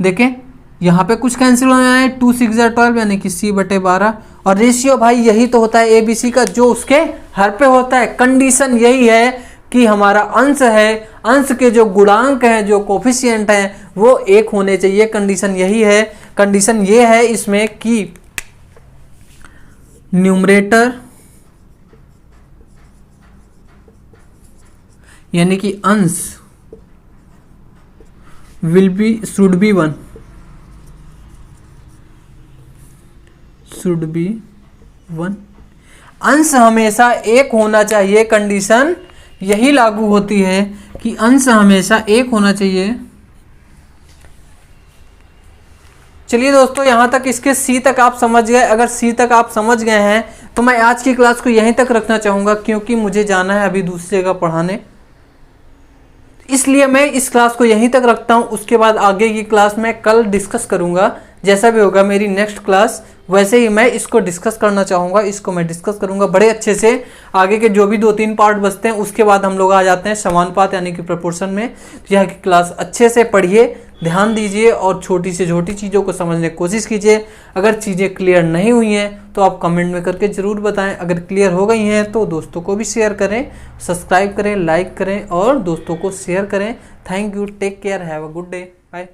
देखें यहाँ पे कुछ कैंसिल हो जाए, 2 6 जा 12, यानी कि c/12। और रेशियो भाई यही तो होता है ABC का, जो उसके हर पे होता है। कंडीशन यही है कि हमारा अंश है, अंश के जो गुणांक हैं, जो कोफिशिएंट हैं, वो 1 होने चाहिए। कंडीशन यही है। कंडीशन ये है इसमें कि न्यूमरेटर यानी कि अंश should be one, should be one. अंश हमेशा एक होना चाहिए, कंडीशन यही लागू होती है कि अंश हमेशा एक होना चाहिए। चलिए दोस्तों, यहाँ तक इसके सी तक आप समझ गए। अगर सी तक आप समझ गए हैं तो मैं आज की क्लास को यहीं तक रखना चाहूँगा, क्योंकि मुझे जाना है अभी दूसरी जगह पढ़ाने, इसलिए मैं इस क्लास को यहीं तक रखता हूँ। उसके बाद आगे की क्लास मैं कल डिस्कस करूँगा, जैसा भी होगा मेरी नेक्स्ट क्लास वैसे ही मैं इसको डिस्कस करना चाहूँगा। इसको मैं डिस्कस करूँगा बड़े अच्छे से। आगे के जो भी 2-3 पार्ट बचते हैं उसके बाद हम लोग आ जाते हैं समानुपात यानी कि प्रपोर्शन में। तो यहाँ की क्लास अच्छे से पढ़िए, ध्यान दीजिए और छोटी से छोटी चीज़ों को समझने की कोशिश कीजिए। अगर चीज़ें क्लियर नहीं हुई हैं तो आप कमेंट में करके ज़रूर बताएं। अगर क्लियर हो गई हैं तो दोस्तों को भी शेयर करें, सब्सक्राइब करें, लाइक करें और दोस्तों को शेयर करें। Thank you, take care, have a good day, bye.